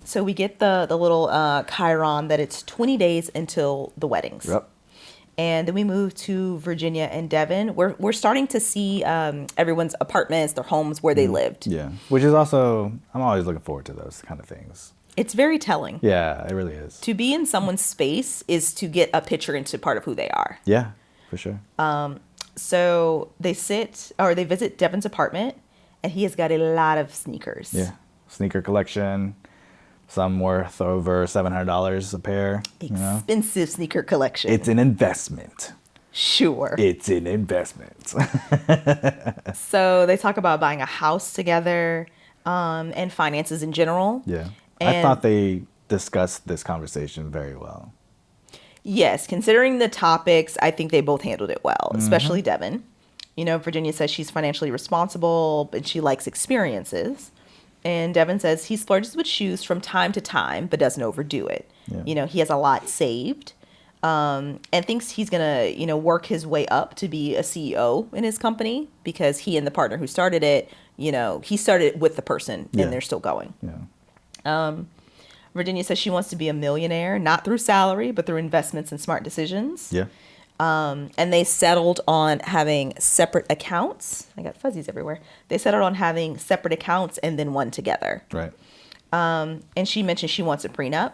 So we get the little Chiron that it's 20 days until the weddings. Yep. And then we move to Virginia and Devin. We're starting to see everyone's apartments, their homes, where they lived. Yeah. Which is also, I'm always looking forward to those kind of things. It's very telling. Yeah, it really is. To be in someone's space is to get a picture into part of who they are. Yeah, for sure. So they visit Devin's apartment, and he has got a lot of sneakers. Yeah. Sneaker collection. Some worth over $700 a pair. Expensive sneaker collection. It's an investment. Sure. It's an investment. So they talk about buying a house together and finances in general. Yeah. And I thought they discussed this conversation very well. Yes, considering the topics, I think they both handled it well, especially Devin. Virginia says she's financially responsible, but she likes experiences. And Devin says he splurges with shoes from time to time, but doesn't overdo it. Yeah. He has a lot saved and thinks he's going to, work his way up to be a CEO in his company because he and the partner who started it, he started with the person and they're still going. Yeah. Virginia says she wants to be a millionaire, not through salary, but through investments and smart decisions. Yeah. And they settled on having separate accounts. I got fuzzies everywhere. They settled on having separate accounts and then one together. Right. And she mentioned she wants a prenup.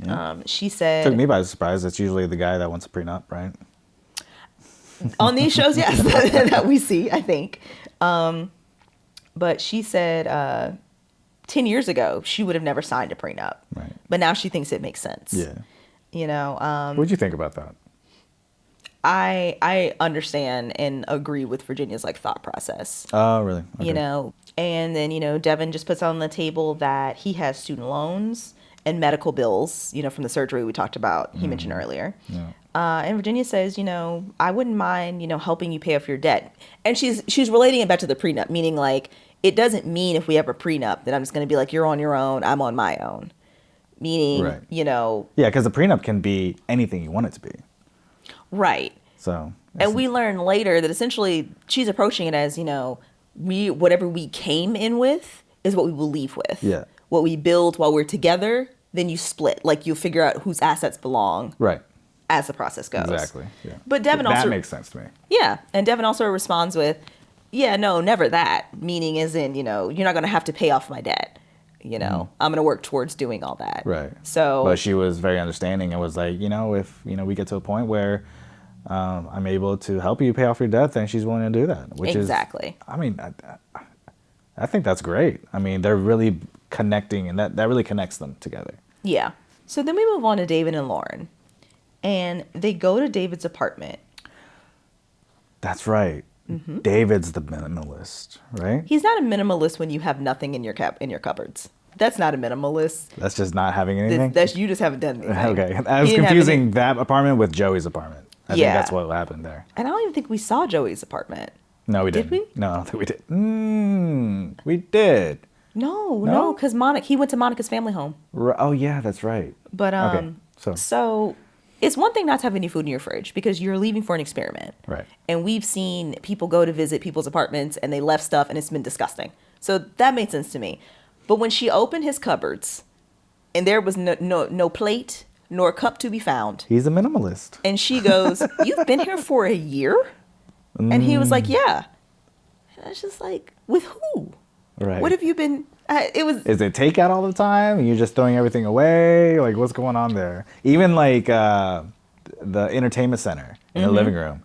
Yeah. She said... Took me by surprise. It's usually the guy that wants a prenup, right? On these shows, yes, that we see, I think. But she said 10 years ago, she would have never signed a prenup. Right. But now she thinks it makes sense. Yeah. What'd you think about that? I understand and agree with Virginia's like thought process. Oh, really? Okay. And then, Devin just puts on the table that he has student loans and medical bills, from the surgery we talked about, he mentioned earlier. Yeah. And Virginia says, I wouldn't mind, helping you pay off your debt. And she's relating it back to the prenup, meaning like, it doesn't mean if we have a prenup that I'm just going to be like, you're on your own, I'm on my own. Meaning, Right. Yeah, because the prenup can be anything you want it to be. Right. So. And we learn later that essentially she's approaching it as, whatever we came in with is what we will leave with. Yeah. What we build while we're together, then you split. Like you figure out whose assets belong. Right. As the process goes. Exactly. Yeah. But Devin also. That makes sense to me. Yeah. And Devin also responds with, yeah, no, never that. Meaning as in, you're not going to have to pay off my debt. I'm going to work towards doing all that. Right. So. But she was very understanding and was like, if, we get to a point where I'm able to help you pay off your debt, then she's willing to do that. Which exactly. I think that's great. They're really connecting, and that really connects them together. Yeah. So then we move on to David and Lauren. And they go to David's apartment. That's right. Mm-hmm. David's the minimalist, right? He's not a minimalist when you have nothing in your cupboards. That's not a minimalist. That's just not having anything? That's you just haven't done anything. Okay. I was confusing that apartment with Joey's apartment. I think that's what happened there. And I don't even think we saw Joey's apartment. No, we didn't. Did we? No, I don't think we did. We did. No, because he went to Monica's family home. Oh, yeah, that's right. But okay, so it's one thing not to have any food in your fridge because you're leaving for an experiment. Right. And we've seen people go to visit people's apartments and they left stuff and it's been disgusting. So that made sense to me. But when she opened his cupboards and there was no plate nor cup to be found. He's a minimalist. And she goes, "You've been here for a year?" And he was like, "Yeah." And I was just like, "With who? Right. What have you been?" Is it takeout all the time? And you're just throwing everything away? Like, what's going on there? Even like the entertainment center in the living room,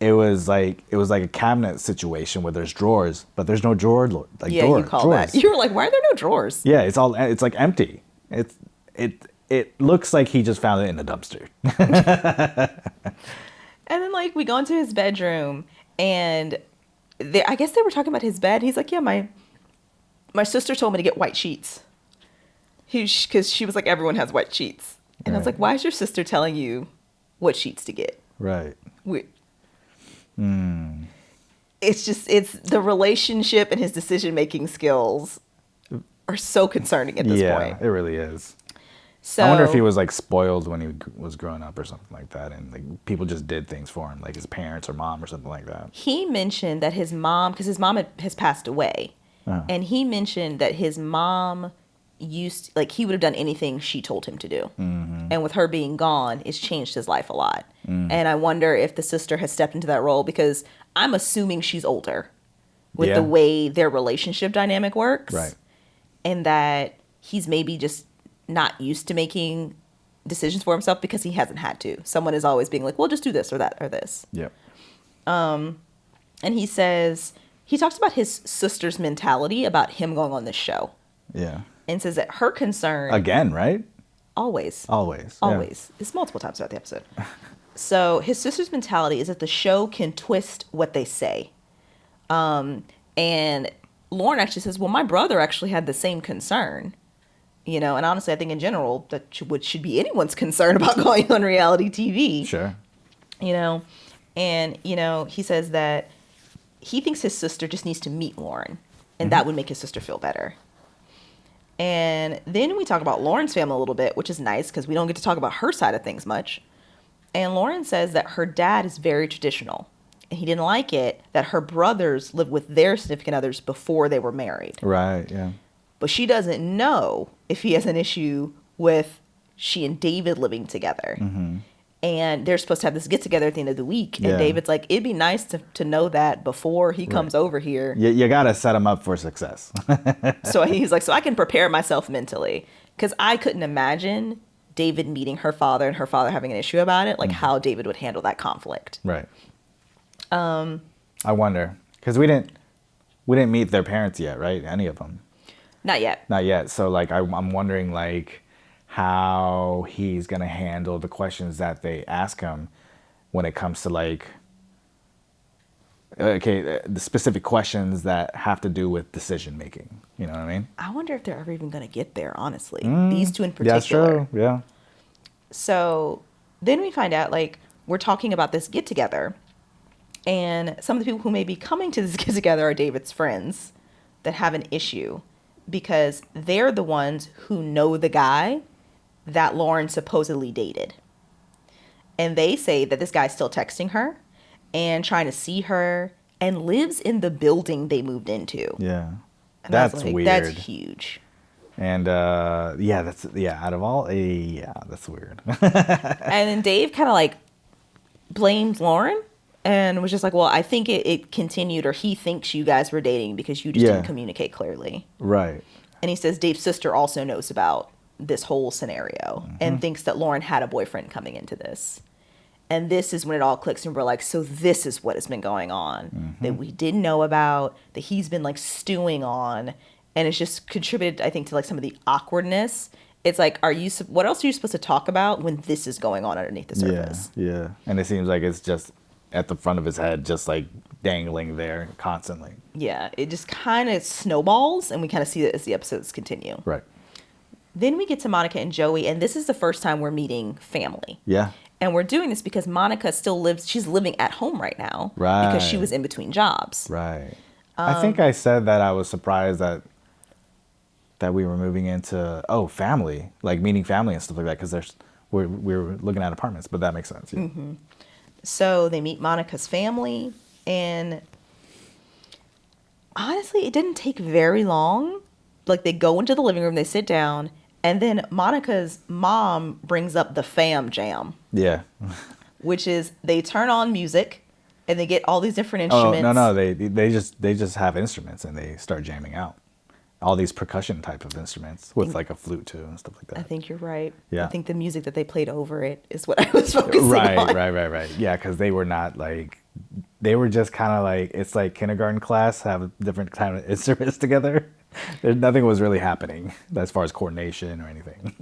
it was like a cabinet situation where there's drawers, but there's no drawer. You call drawers. that. You were like, "Why are there no drawers?" Yeah, it's like empty. It looks like he just found it in a dumpster. And then like we go into his bedroom and I guess they were talking about his bed. He's like, "Yeah, my sister told me to get white sheets." Because she was like, everyone has white sheets. And I was like, why is your sister telling you what sheets to get? Right. It's the relationship and his decision-making skills are so concerning at this point. Yeah, it really is. So, I wonder if he was like spoiled when he was growing up or something like that, and like people just did things for him, like his parents or mom or something like that. He mentioned that his mom, because his mom has passed away, and he mentioned that his mom he would have done anything she told him to do, and with her being gone, it's changed his life a lot. And I wonder if the sister has stepped into that role because I'm assuming she's older with the way their relationship dynamic works, right? And that he's maybe just not used to making decisions for himself because he hasn't had to. Someone is always being like, well, just do this or that or this. Yep. And he says, he talks about his sister's mentality about him going on this show. Yeah. And says that her concern... Again, right? Always. Always. Always. Yeah. It's multiple times throughout the episode. So his sister's mentality is that the show can twist what they say. And Lauren actually says, well, my brother actually had the same concern. And honestly, I think in general, that should be anyone's concern about going on reality TV. Sure. And, he says that he thinks his sister just needs to meet Lauren, and that would make his sister feel better. And then we talk about Lauren's family a little bit, which is nice because we don't get to talk about her side of things much. And Lauren says that her dad is very traditional, and he didn't like it that her brothers lived with their significant others before they were married. Right, yeah. But she doesn't know if he has an issue with she and David living together. Mm-hmm. And they're supposed to have this get-together at the end of the week. And David's like, it'd be nice to know that before he comes over here. You got to set him up for success. So he's like, so I can prepare myself mentally. Because I couldn't imagine David meeting her father and her father having an issue about it. Like how David would handle that conflict. Right. I wonder. Because we didn't meet their parents yet, right? Any of them. Not yet. Not yet. So like I'm wondering like how he's going to handle the questions that they ask him when it comes to like, okay, the specific questions that have to do with decision making. You know what I mean? I wonder if they're ever even going to get there, honestly. These two in particular. That's true. Yeah. So then we find out, like, we're talking about this get together, and some of the people who may be coming to this get together are David's friends that have an issue because they're the ones who know the guy that Lauren supposedly dated. And they say that this guy's still texting her and trying to see her and lives in the building they moved into. Yeah. And That's like, weird. That's huge. And out of all, that's weird. And then Dave kind of like blamed Lauren and was just like, well, I think it continued, or he thinks you guys were dating because you just didn't communicate clearly. Right. And he says Dave's sister also knows about this whole scenario and thinks that Lauren had a boyfriend coming into this. And this is when it all clicks and we're like, so this is what has been going on that we didn't know about, that he's been like stewing on. And it's just contributed, I think, to like some of the awkwardness. It's like, what else are you supposed to talk about when this is going on underneath the surface? Yeah. And it seems like it's just at the front of his head, just like dangling there constantly. Yeah. It just kind of snowballs, and we kind of see that as the episodes continue. Right. Then we get to Monica and Joey, and this is the first time we're meeting family. Yeah. And we're doing this because Monica she's living at home right now. Right. Because she was in between jobs. Right. I think I said that I was surprised that we were moving into family, like meeting family and stuff like that, because we're looking at apartments, but that makes sense. Yeah. So they meet Monica's family, and honestly, it didn't take very long. Like, they go into the living room, they sit down, and then Monica's mom brings up the fam jam. Yeah. Which is they turn on music and they get all these different instruments. Oh, no, they just have instruments and they start jamming out. All these percussion type of instruments with like a flute too and stuff like that. I think you're right. Yeah. I think the music that they played over it is what I was focusing on. Right. Yeah, because they were not like, they were just kind of like, it's like kindergarten class, have different kind of instruments together. Nothing was really happening as far as coordination or anything.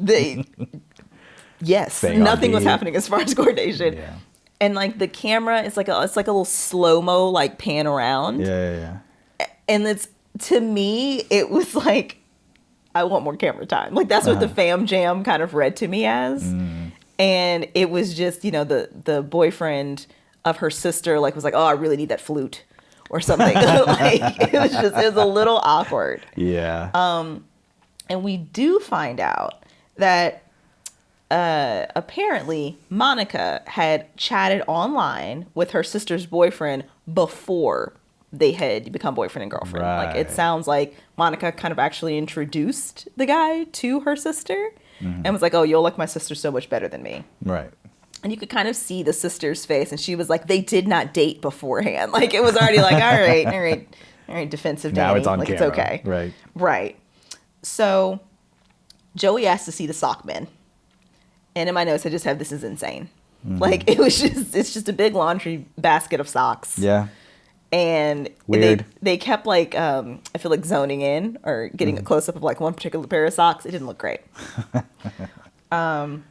Yes, nothing was happening as far as coordination. Yeah. And like the camera, it's like a little slow-mo like pan around. Yeah. And to me, it was like, I want more camera time. Like, that's what the fam jam kind of read to me as. And it was just, the boyfriend of her sister was like, oh, I really need that flute or something. It was a little awkward. Yeah. And we do find out that apparently Monica had chatted online with her sister's boyfriend before they had become boyfriend and girlfriend. Right. Like, it sounds like Monica kind of actually introduced the guy to her sister and was like, oh, you'll like my sister so much better than me. Right. And you could kind of see the sister's face, and she was like, they did not date beforehand. Like, it was already like, all right, defensive dating. Now it's on like, camera. It's okay. Right. So Joey asked to see the sock bin. And in my notes, I just have, this is insane. Like, it's just a big laundry basket of socks. Yeah. And weird. They kept I feel like zoning in or getting a close up of like one particular pair of socks. It didn't look great. And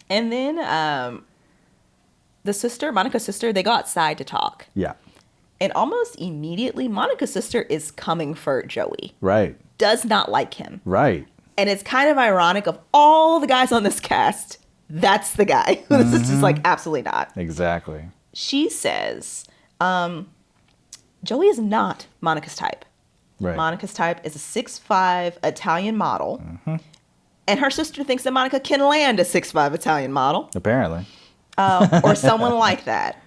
then Monica's sister, they go outside to talk. Yeah. And almost immediately, Monica's sister is coming for Joey. Right. Does not like him. Right. And it's kind of ironic, of all the guys on this cast, that's the guy who this is just like, absolutely not. Exactly. She says, Joey is not Monica's type. Right. Monica's type is a 6'5" Italian model. And her sister thinks that Monica can land a 6'5" Italian model. Apparently. Or someone like that.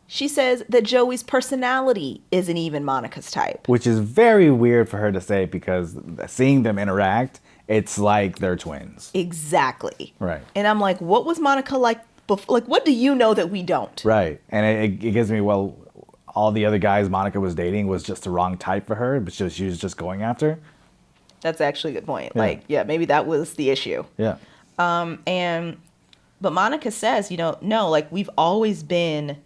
She says that Joey's personality isn't even Monica's type. Which is very weird for her to say, because seeing them interact, it's like they're twins. Exactly. Right. And I'm like, what was Monica like before? Like, what do you know that we don't? Right. And it gives me, all the other guys Monica was dating was just the wrong type for her, but she was just going after. That's actually a good point. Yeah. Maybe that was the issue. Yeah. But Monica says, no, like, we've always been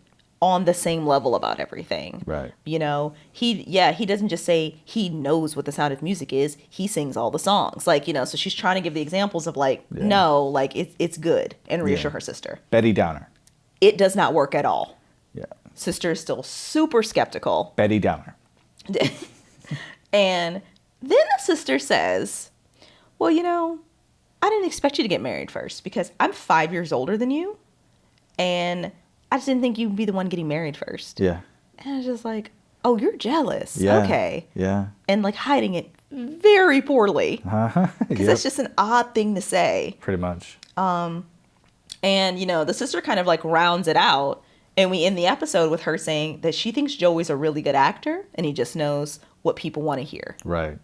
on the same level about everything. Right. You know, he doesn't just say he knows what the Sound of Music is. He sings all the songs. Like, you know, so she's trying to give the examples of like, no, like it's good, and reassure her sister. Betty Downer. It does not work at all. Yeah. Sister is still super skeptical. Betty Downer. And then the sister says, well, you know, I didn't expect you to get married first because I'm 5 years older than you. And I just didn't think you'd be the one getting married first. Yeah. And I was just like, oh, you're jealous. Yeah. Okay. Yeah. And like hiding it very poorly. Because that's just an odd thing to say. Pretty much. And, you know, the sister kind of like rounds it out. And we end the episode with her saying that she thinks Joey's a really good actor and he just knows what people want to hear. Right.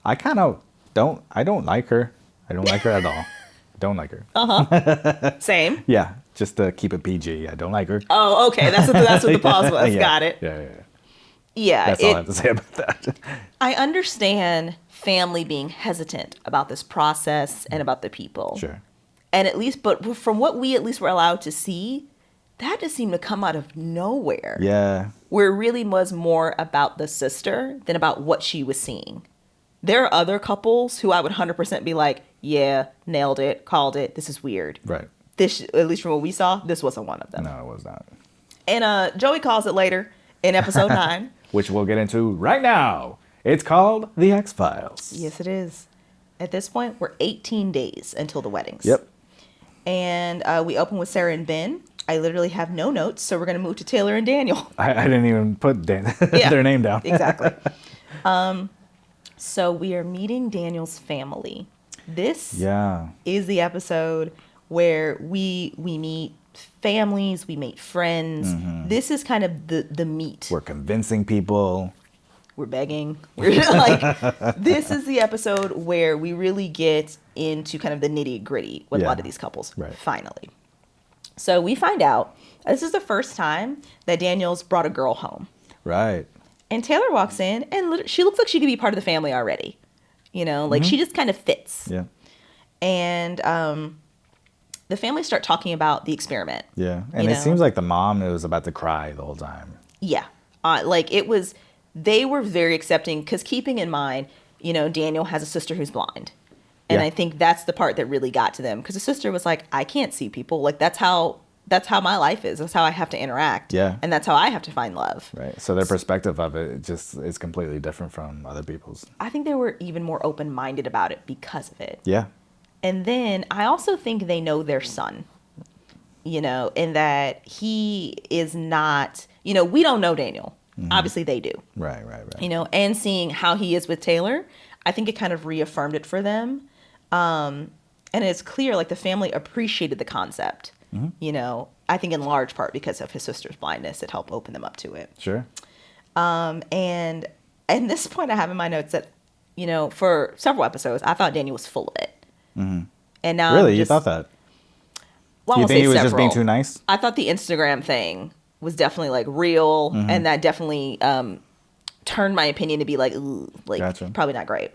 I don't like her. I don't like her at all. Don't like her. Same. Yeah. Just to keep it PG. I don't like her. Oh, okay. That's what the pause was. Yeah. Got it. Yeah. Yeah. That's all I have to say about that. I understand family being hesitant about this process and about the people. Sure. And at least, but from what we at least were allowed to see, that just seemed to come out of nowhere. Yeah. Where it really was more about the sister than about what she was seeing. There are other couples who I would 100% be like, yeah, nailed it, called it, this is weird. Right. This, at least from what we saw, this wasn't one of them. No, it was not. And Joey calls it later in episode 9. Which we'll get into right now. It's called The X-Files. Yes, it is. At this point, we're 18 days until the weddings. Yep. And we open with Sarah and Ben. I literally have no notes, so we're going to move to Taylor and Daniel. I didn't even put their name down. Exactly. So we are meeting Daniel's family. This is the episode where we meet families, we meet friends. Mm-hmm. This is kind of the meat. We're convincing people. We're begging. We're like, this is the episode where we really get into kind of the nitty gritty with a lot of these couples. Right. Finally. So we find out this is the first time that Daniel's brought a girl home. Right. And Taylor walks in and she looks like she could be part of the family already. You know, like she just kind of fits. Yeah. And the family start talking about the experiment. Yeah. And it seems like the mom was about to cry the whole time. Yeah. Like it was, they were very accepting because keeping in mind, you know, Daniel has a sister who's blind. And I think that's the part that really got to them because the sister was like, I can't see people. Like that's how my life is. That's how I have to interact. Yeah. And that's how I have to find love. Right. So their perspective of it just is completely different from other people's. I think they were even more open-minded about it because of it. Yeah. And then I also think they know their son, you know, and that he is not, you know, we don't know Daniel. Mm-hmm. Obviously they do. Right. You know, and seeing how he is with Taylor, I think it kind of reaffirmed it for them. And it's clear, like, the family appreciated the concept, you know, I think in large part because of his sister's blindness. It helped open them up to it. Sure. And at this point, I have in my notes that, you know, for several episodes, I thought Daniel was full of it. Mm-hmm. And now really? You thought that? Well, you think he was just being too nice? I thought the Instagram thing was definitely, like, real, and that definitely turned my opinion to be like, ooh, like, gotcha. Probably not great.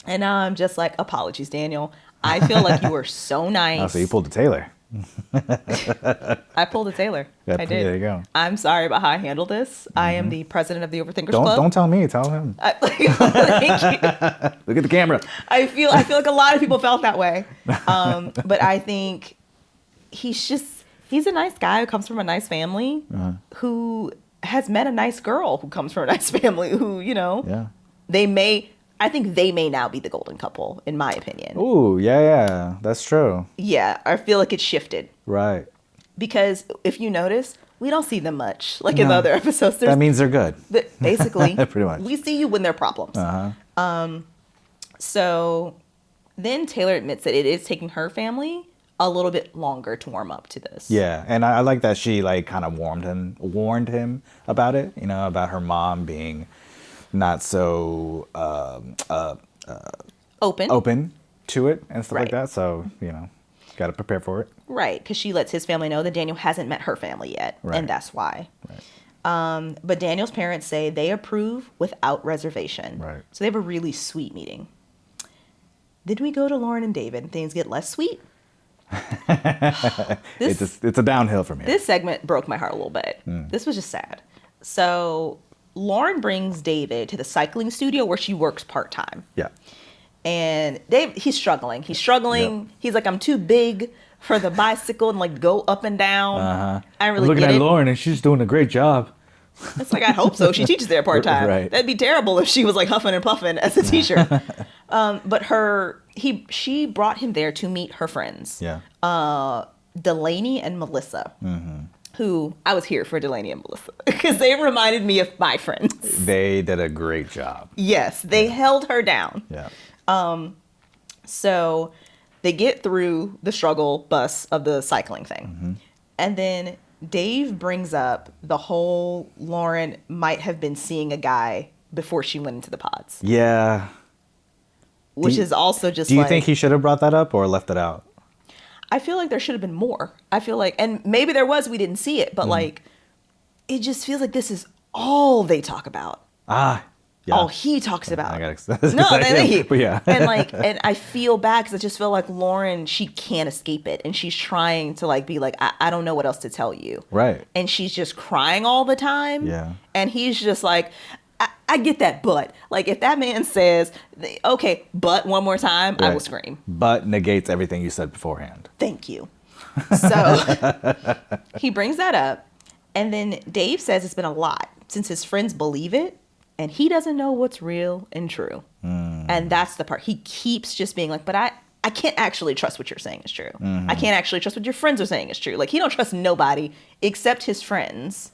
And now I'm just like, apologies, Daniel. I feel like you were so nice. Oh, so you pulled the Taylor. I pulled a Taylor. Yeah, I did. There you go. I'm sorry about how I handled this. I am the president of the Overthinkers Club. Don't tell me. Tell him. Thank you. Look at the camera. I feel like a lot of people felt that way. But I think he's a nice guy who comes from a nice family who has met a nice girl who comes from a nice family who, you know, I think they may now be the golden couple, in my opinion. Ooh, yeah, that's true. Yeah, I feel like it's shifted. Right. Because if you notice, we don't see them much. Like in the other episodes. That means they're good. Basically. Pretty much. We see you when there are problems. So then Taylor admits that it is taking her family a little bit longer to warm up to this. Yeah, and I like that she like kind of warned him about it, you know, about her mom being not so open to it and stuff like that. So, you know, got to prepare for it. Right, because she lets his family know that Daniel hasn't met her family yet, and that's why. Right. But Daniel's parents say they approve without reservation. Right. So they have a really sweet meeting. Did we go to Lauren and David and things get less sweet? It's a downhill from here. This segment broke my heart a little bit. This was just sad. So Lauren brings David to the cycling studio where she works part-time. Yeah. And he's struggling. Yep. He's like, I'm too big for the bicycle and like go up and down. I really I'm looking get at it. Lauren and she's doing a great job. It's like, I hope so. She teaches there part-time. Right. That'd be terrible if she was like huffing and puffing as a teacher. But she brought him there to meet her friends. Yeah. Delaney and Melissa. Who I was here for Delaney and Melissa because they reminded me of my friends. They did a great job. Yes, they held her down. Yeah. So they get through the struggle bus of the cycling thing. And then Dave brings up the whole Lauren might have been seeing a guy before she went into the pods. Yeah. Which is also just Do you think he should have brought that up or left it out? I feel like there should have been more. I feel like, and maybe there was, we didn't see it, but like, it just feels like this is all they talk about. Yeah. All he talks about. I got No, thank you. But yeah. and I feel bad because I just feel like Lauren, she can't escape it. And she's trying to like be like, I don't know what else to tell you. Right. And she's just crying all the time. Yeah. And he's just like, I get that, but like if that man says, okay, but one more time, I will scream. But negates everything you said beforehand. Thank you. So he brings that up. And then Dave says it's been a lot since his friends believe it. And he doesn't know what's real and true. And that's the part. He keeps just being like, but I can't actually trust what you're saying is true. I can't actually trust what your friends are saying is true. Like, he don't trust nobody except his friends,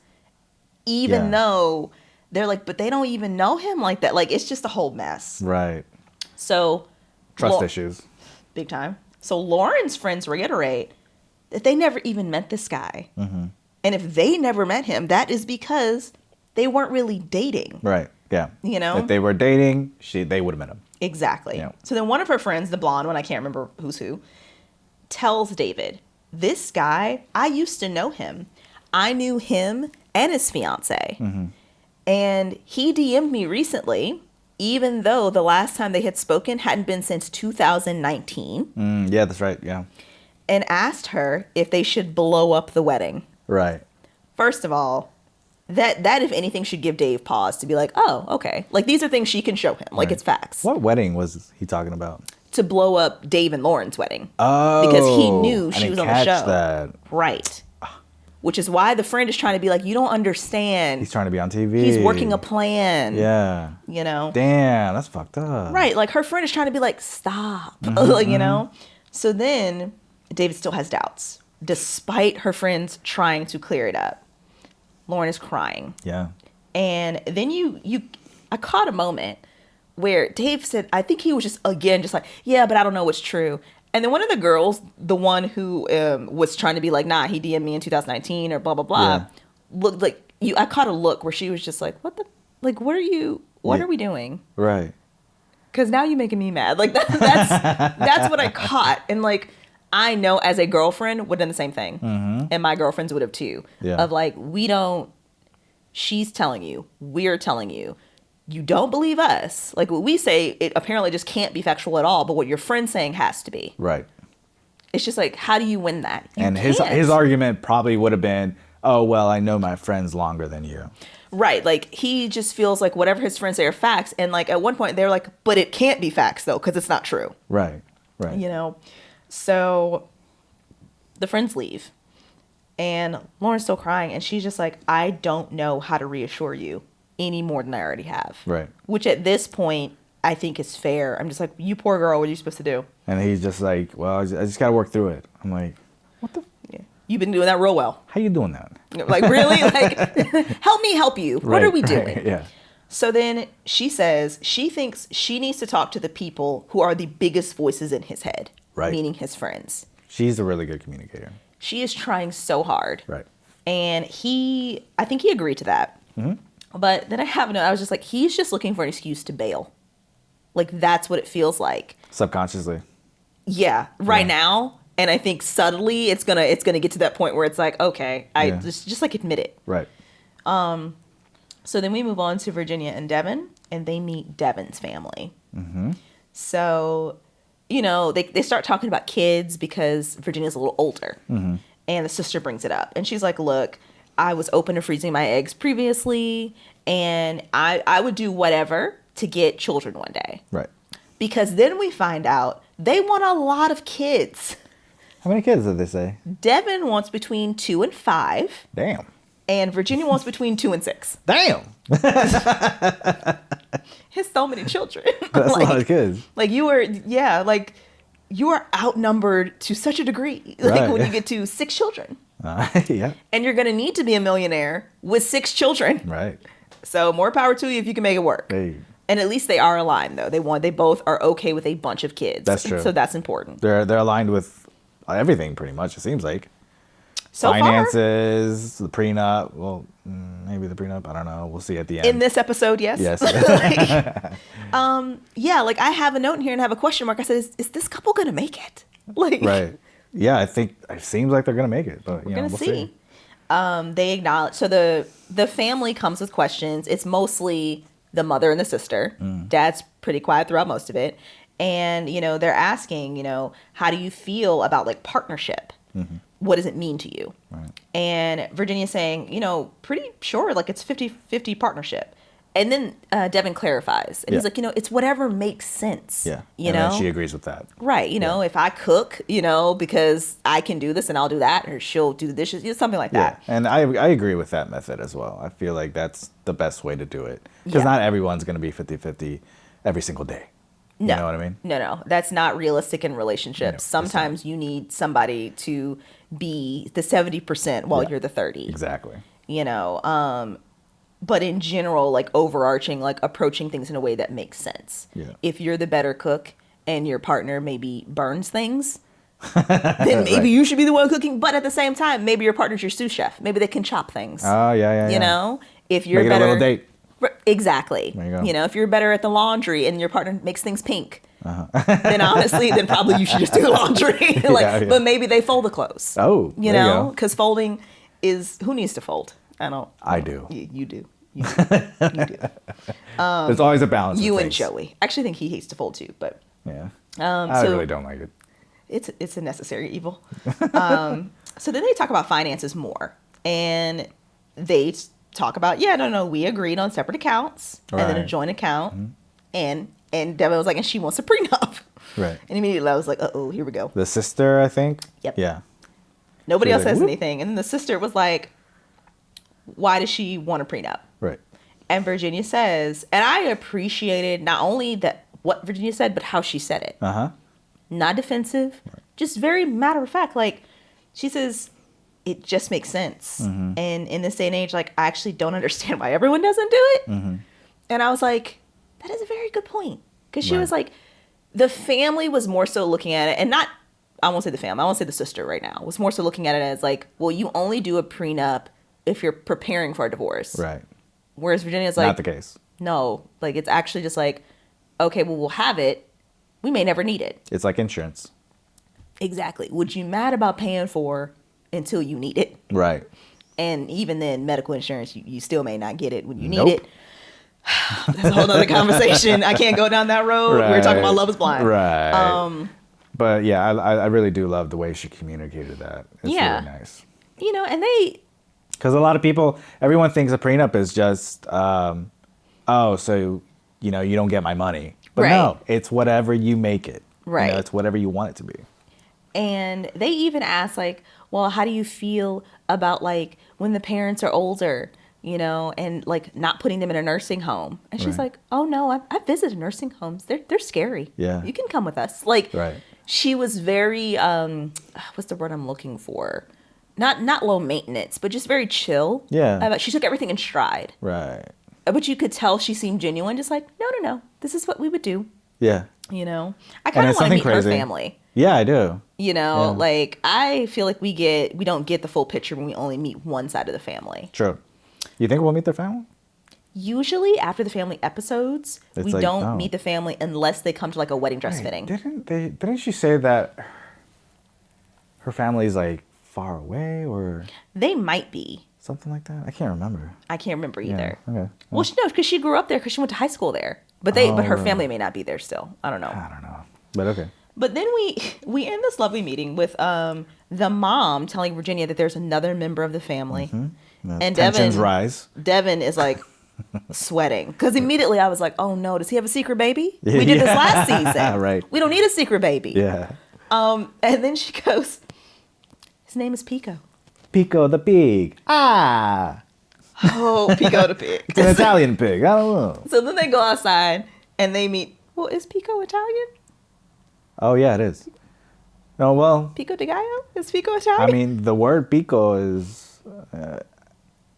even though they're like, but they don't even know him like that. Like, it's just a whole mess. Right. So. Trust issues. Big time. So Lauren's friends reiterate that they never even met this guy. And if they never met him, that is because they weren't really dating. Right. Yeah. You know? If they were dating, they would have met him. Exactly. Yeah. So then one of her friends, the blonde one, I can't remember who's who, tells David, this guy, I used to know him. I knew him and his fiance. And he DM'd me recently, even though the last time they had spoken hadn't been since 2019. Yeah, that's right. Yeah. And asked her if they should blow up the wedding. Right. First of all, that if anything should give Dave pause to be like, oh, okay. Like, these are things she can show him. Like, it's facts. What wedding was he talking about? To blow up Dave and Lauren's wedding. Oh. Because he knew she was on the show. That. Right. Which is why the friend is trying to be like, you don't understand. He's trying to be on TV. He's working a plan. Yeah. You know? Damn, that's fucked up. Right. Like, her friend is trying to be like, stop. Like, you know? So then David still has doubts, despite her friends trying to clear it up. Lauren is crying. Yeah. And then I caught a moment where Dave said, I think he was just like, yeah, but I don't know what's true. And then one of the girls, the one who was trying to be like, nah, he DM'd me in 2019 or blah, blah, blah, looked like I caught a look where she was just like, what are we doing? Right. Because now you're making me mad. Like, that's what I caught. And like, I know as a girlfriend would have done the same thing. And my girlfriends would have too. Yeah. Of like, she's telling you, we're telling you, you don't believe us. Like, what we say, it apparently just can't be factual at all, but what your friend's saying has to be. Right. It's just like, how do you win that? You and can't. his argument probably would have been, oh, well, I know my friends longer than you. Right. Like, he just feels like whatever his friends say are facts. And like, at one point they're like, but it can't be facts though, because it's not true. Right. Right. You know? So the friends leave and Lauren's still crying and she's just like, I don't know how to reassure you any more than I already have. Right. Which at this point I think is fair. I'm just like, you poor girl, what are you supposed to do? And he's just like, well, I just got to work through it. I'm like, what the? Yeah. You've been doing that real well. How you doing that? Like, really? Like, help me help you. What are we doing? Right, yeah. So then she says she thinks she needs to talk to the people who are the biggest voices in his head. Right. Meaning his friends. She's a really good communicator. She is trying so hard. Right. And I think he agreed to that. But then I was just like, he's just looking for an excuse to bail. Like, that's what it feels like. Subconsciously. Yeah. Right now. And I think subtly it's gonna get to that point where it's like, okay, I just like admit it. Right. So then we move on to Virginia and Devin, and they meet Devin's family. So they start talking about kids because Virginia's a little older. And the sister brings it up. And she's like, look, I was open to freezing my eggs previously, and I would do whatever to get children one day. Right. Because then we find out they want a lot of kids. How many kids did they say? Devin wants between 2 and 5. Damn. And Virginia wants between 2 and 6. Damn. Has so many children. That's a lot of kids. Like you are outnumbered to such a degree. Like Right. when you get to 6 children. Yeah. And you're going to need to be a millionaire with 6 children. Right. So more power to you if you can make it work. Hey. And at least they are aligned though. They both are okay with a bunch of kids. That's true. So that's important. They're aligned with everything pretty much, it seems like. So Finances, the prenup. Well, maybe the prenup. I don't know. We'll see at the end. In this episode, yes. Yes. Like I have a note in here and I have a question mark. I said, is this couple going to make it? Like, right. Yeah, I think it seems like they're going to make it. But, we're going to we'll see. They acknowledge. So the family comes with questions. It's mostly the mother and the sister. Dad's pretty quiet throughout most of it. And, they're asking, how do you feel about like partnership? What does it mean to you? Right. And Virginia's saying, pretty sure like it's 50-50 partnership. And then Devin clarifies. And he's like, it's whatever makes sense. Yeah. You and know? then she agrees with that. Right. If I cook, because I can do this and I'll do that, or she'll do the dishes, something like that. Yeah. And I agree with that method as well. I feel like that's the best way to do it. Because not everyone's going to be 50-50 every single day. No. You know what I mean? No. That's not realistic in relationships. No, sometimes you need somebody to be the 70% while you're the 30. Exactly. But in general, like overarching, like approaching things in a way that makes sense. Yeah. If you're the better cook and your partner maybe burns things, then maybe you should be the one cooking. But at the same time, maybe your partner's your sous chef. Maybe they can chop things. Oh, yeah. If you're Make it better, a little date. Exactly. There you go. If you're better at the laundry and your partner makes things pink, then honestly, then probably you should just do the laundry. But maybe they fold the clothes. Oh, because folding is, who needs to fold? I don't. I do. You do. You do. There's always a balance. You and Joey. I actually think he hates to fold too, but yeah. I really don't like it. It's a necessary evil. So then they talk about finances more, and they talk about we agreed on separate accounts and then a joint account, and Devin was like, and she wants a prenup. Right. And immediately I was like, uh-oh, here we go. The sister, I think. Yep. Yeah. Nobody else like, says whoop. anything, and then the sister was like, why does she want a prenup? Right. And Virginia says, and I appreciated not only that what Virginia said, but how she said it. Not defensive, just very matter of fact. Like, she says, it just makes sense. And in this day and age, like, I actually don't understand why everyone doesn't do it. And I was like, that is a very good point. Because she was like, the family was more so looking at it, and not, I won't say the family, I won't say the sister right now, was more so looking at it as like, well, you only do a prenup if you're preparing for a divorce. Right. Whereas Virginia's like, not the case. No, like it's actually just like, okay, well, we'll have it. We may never need it. It's like insurance. Exactly. What you mad about paying for until you need it. Right. And even then, medical insurance, you still may not get it when you need Nope. it. That's a whole other conversation. I can't go down that road. Right. We're talking about Love is Blind. Right. But yeah, I really do love the way she communicated that. It's really nice. And they... Because a lot of people, everyone thinks a prenup is just, so, you don't get my money. But no, it's whatever you make it. Right. It's whatever you want it to be. And they even ask, like, well, how do you feel about, like, when the parents are older, and, like, not putting them in a nursing home? And she's like, oh, no, I've visited nursing homes. They're scary. Yeah. You can come with us. Like, right. She was very, what's the word I'm looking for? Not low maintenance, but just very chill. Yeah. She took everything in stride. Right. But you could tell she seemed genuine, just like, no, this is what we would do. Yeah. I kind of want to meet her family. Yeah, I do. Like, I feel like we don't get the full picture when we only meet one side of the family. True. You think we'll meet their family? Usually, after the family episodes, we like, don't meet the family unless they come to, like, a wedding dress fitting. Didn't she say that her family's, like, far away, or they might be something like that? I can't remember. I can't remember either. Yeah, okay. Well, she knows because she grew up there because she went to high school there. But her family may not be there still. I don't know. But okay. But then we end this lovely meeting with the mom telling Virginia that there's another member of the family. And tensions rise. Devin is like sweating because immediately I was like, oh no, does he have a secret baby? We did this last season. Right. We don't need a secret baby. Yeah. And then she goes, his name is Pico. Pico the pig. Ah. Oh, Pico the pig. It's an Italian pig. I don't know. So then they go outside and they meet. Well, is Pico Italian? Oh, yeah, it is. No, well. Pico de Gallo? Is Pico Italian? I mean, the word pico is,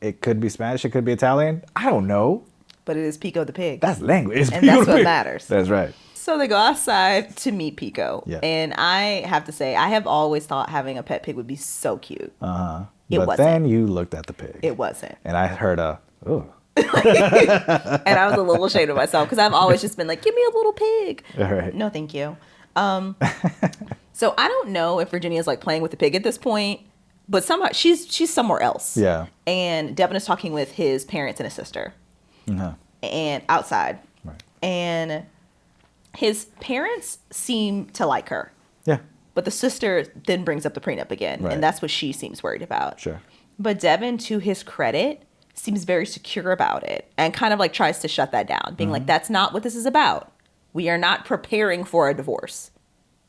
it could be Spanish, it could be Italian. I don't know. But it is Pico the pig. That's language. It's and that's what pig. matters. That's right. So they go outside to meet Pico. Yeah. And I have to say, I have always thought having a pet pig would be so cute. Uh-huh. It But wasn't. then you looked at the pig. It wasn't. And I heard oh. And I was a little ashamed of myself because I've always just been like, give me a little pig. All right. No, thank you. So I don't know if Virginia's like playing with the pig at this point, but somehow she's somewhere else. Yeah. And Devin is talking with his parents and his sister. Uh-huh. And outside. Right. And his parents seem to like her. Yeah. But the sister then brings up the prenup again. Right. And that's what she seems worried about. Sure. But Devin, to his credit, seems very secure about it and kind of like tries to shut that down, being like, that's not what this is about. We are not preparing for a divorce,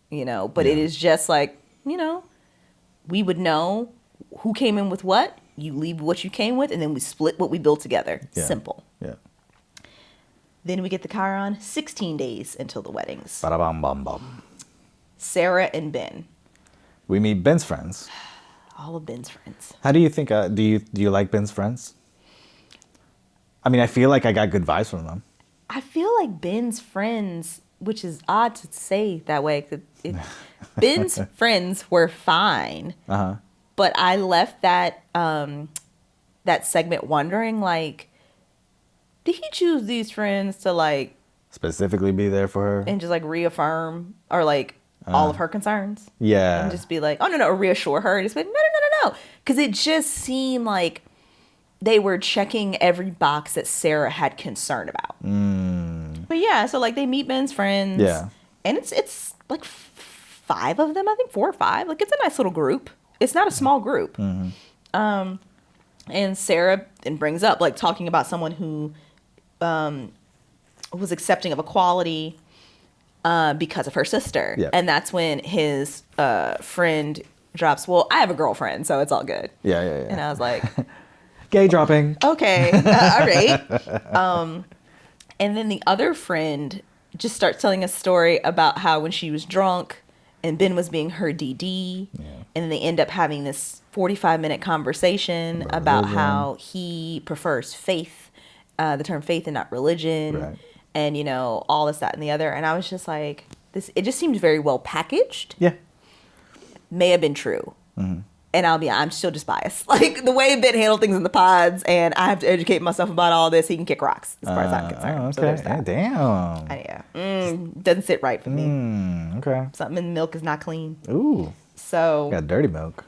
but it is just like, we would know who came in with what. You leave what you came with, and then we split what we built together. Yeah. Simple. Yeah. Then we get the Chiron 16 days until the weddings. Ba-da-bum-bum-bum. Sarah and Ben. We meet Ben's friends. All of Ben's friends. How do you think, do you like Ben's friends? I mean, I feel like I got good vibes from them. I feel like Ben's friends, which is odd to say that way. Ben's friends were fine. Uh-huh. But I left that that segment wondering, like, did he choose these friends to, like... Specifically be there for her? And just, like, reaffirm or, like, all of her concerns? Yeah. And just be like, oh, no, or reassure her. And just be like, no. Because it just seemed like they were checking every box that Sarah had concern about. But yeah, so like they meet Ben's friends. Yeah. And it's like 5 of them, I think 4 or 5. Like it's a nice little group. It's not a small group. And Sarah then brings up like talking about someone who was accepting of equality because of her sister. Yeah. And that's when his friend drops, well, I have a girlfriend, so it's all good. Yeah. And I was like... Gay dropping. Okay, all right. And then the other friend just starts telling a story about how when she was drunk and Ben was being her DD, and then they end up having this 45-minute conversation about how he prefers faith, the term faith and not religion, Right. and all this, that, and the other. And I was just like, this. It just seemed very well packaged. Yeah. May have been true. And I'm still just biased. Like, the way Ben handled things in the pods, and I have to educate myself about all this, he can kick rocks, as far as I'm concerned. Okay. So there's that. Damn. Yeah. Doesn't sit right for me. Okay. Something in the milk is not clean. Ooh. So. Got dirty milk.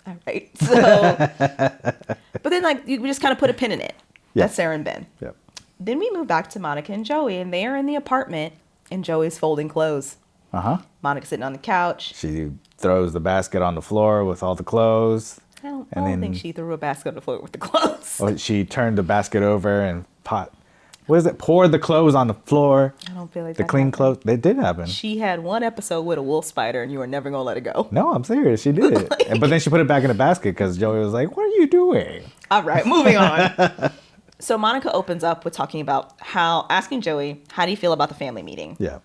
All right. So. But then, like, we just kind of put a pin in it. Yeah. That's Sarah and Ben. Yep. Then we move back to Monica and Joey, and they're in the apartment, and Joey's folding clothes. Uh-huh. Monica's sitting on the couch. She throws the basket on the floor with all the clothes. I don't think she threw a basket on the floor with the clothes. Or she turned the basket over and poured the clothes on the floor. I don't feel like the that clean happened. clothes. They did happen. She had one episode with a wolf spider, and you were never going to let it go. No, I'm serious. She did. But then she put it back in the basket because Joey was like, what are you doing? All right, moving on. So Monica opens up with talking about asking Joey, how do you feel about the family meeting? Yeah.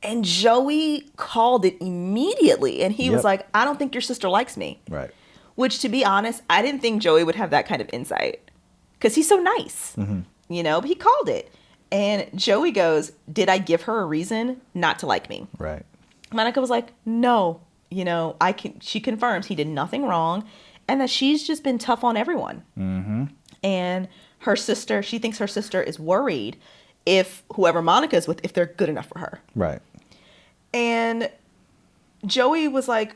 And Joey called it immedately. And he was like, I don't think your sister likes me. Right. Which, to be honest, I didn't think Joey would have that kind of insight. Because he's so nice. But he called it. And Joey goes, did I give her a reason not to like me? Right. Monica was like, no. She confirms he did nothing wrong. And that she's just been tough on everyone. And her sister, she thinks her sister is worried if whoever Monica is with, if they're good enough for her. Right. And Joey was like,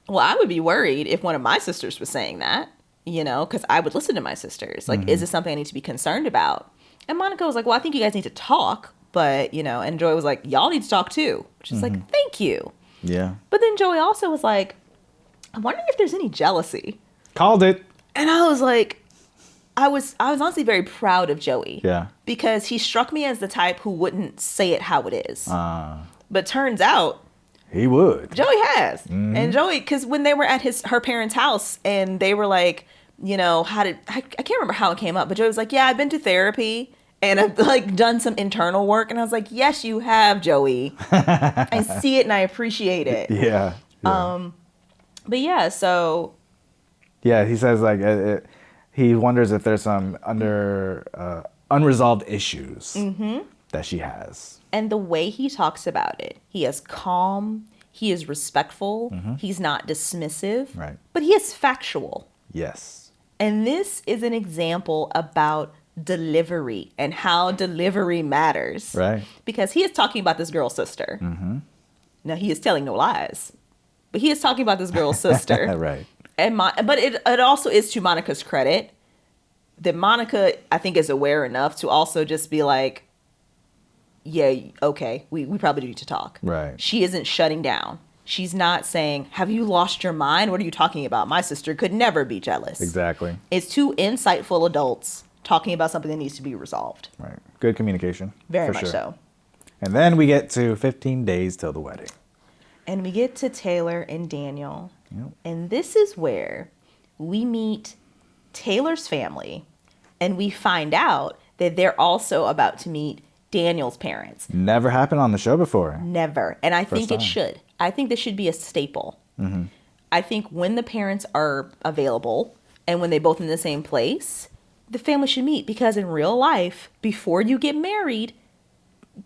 well, I would be worried if one of my sisters was saying that, because I would listen to my sisters. Like, is this something I need to be concerned about? And Monica was like, well, I think you guys need to talk, But, and Joey was like, y'all need to talk too. Which is like, thank you. Yeah. But then Joey also was like, I'm wondering if there's any jealousy. Called it. And I was like, I was honestly very proud of Joey. Yeah. Because he struck me as the type who wouldn't say it how it is. But turns out he would. Joey has. And Joey, because when they were at her parents' house and they were like, I can't remember how it came up, but Joey was like, yeah, I've been to therapy and I've like done some internal work. And I was like, yes, you have, Joey. I see it and I appreciate it. Yeah. But yeah, so. Yeah, he says like, he wonders if there's some unresolved issues that she has. And the way he talks about it, he is calm, he is respectful, he's not dismissive, right? But he is factual. Yes. And this is an example about delivery and how delivery matters. Right. Because he is talking about this girl's sister. Now, he is telling no lies, but he is talking about this girl's sister. Right. But it also is to Monica's credit that Monica, I think, is aware enough to also just be like, yeah, okay, we probably need to talk. Right. She isn't shutting down. She's not saying, have you lost your mind? What are you talking about? My sister could never be jealous. Exactly. It's two insightful adults talking about something that needs to be resolved. Right. Good communication. Very much so. And then we get to 15 days till the wedding. And we get to Taylor and Daniel. Yep. And this is where we meet Taylor's family. And we find out that they're also about to meet Daniel's parents. Never happened on the show before. Never. And I think it should. I think this should be a staple. I think when the parents are available and when they both in the same place, the family should meet. Because in real life, before you get married,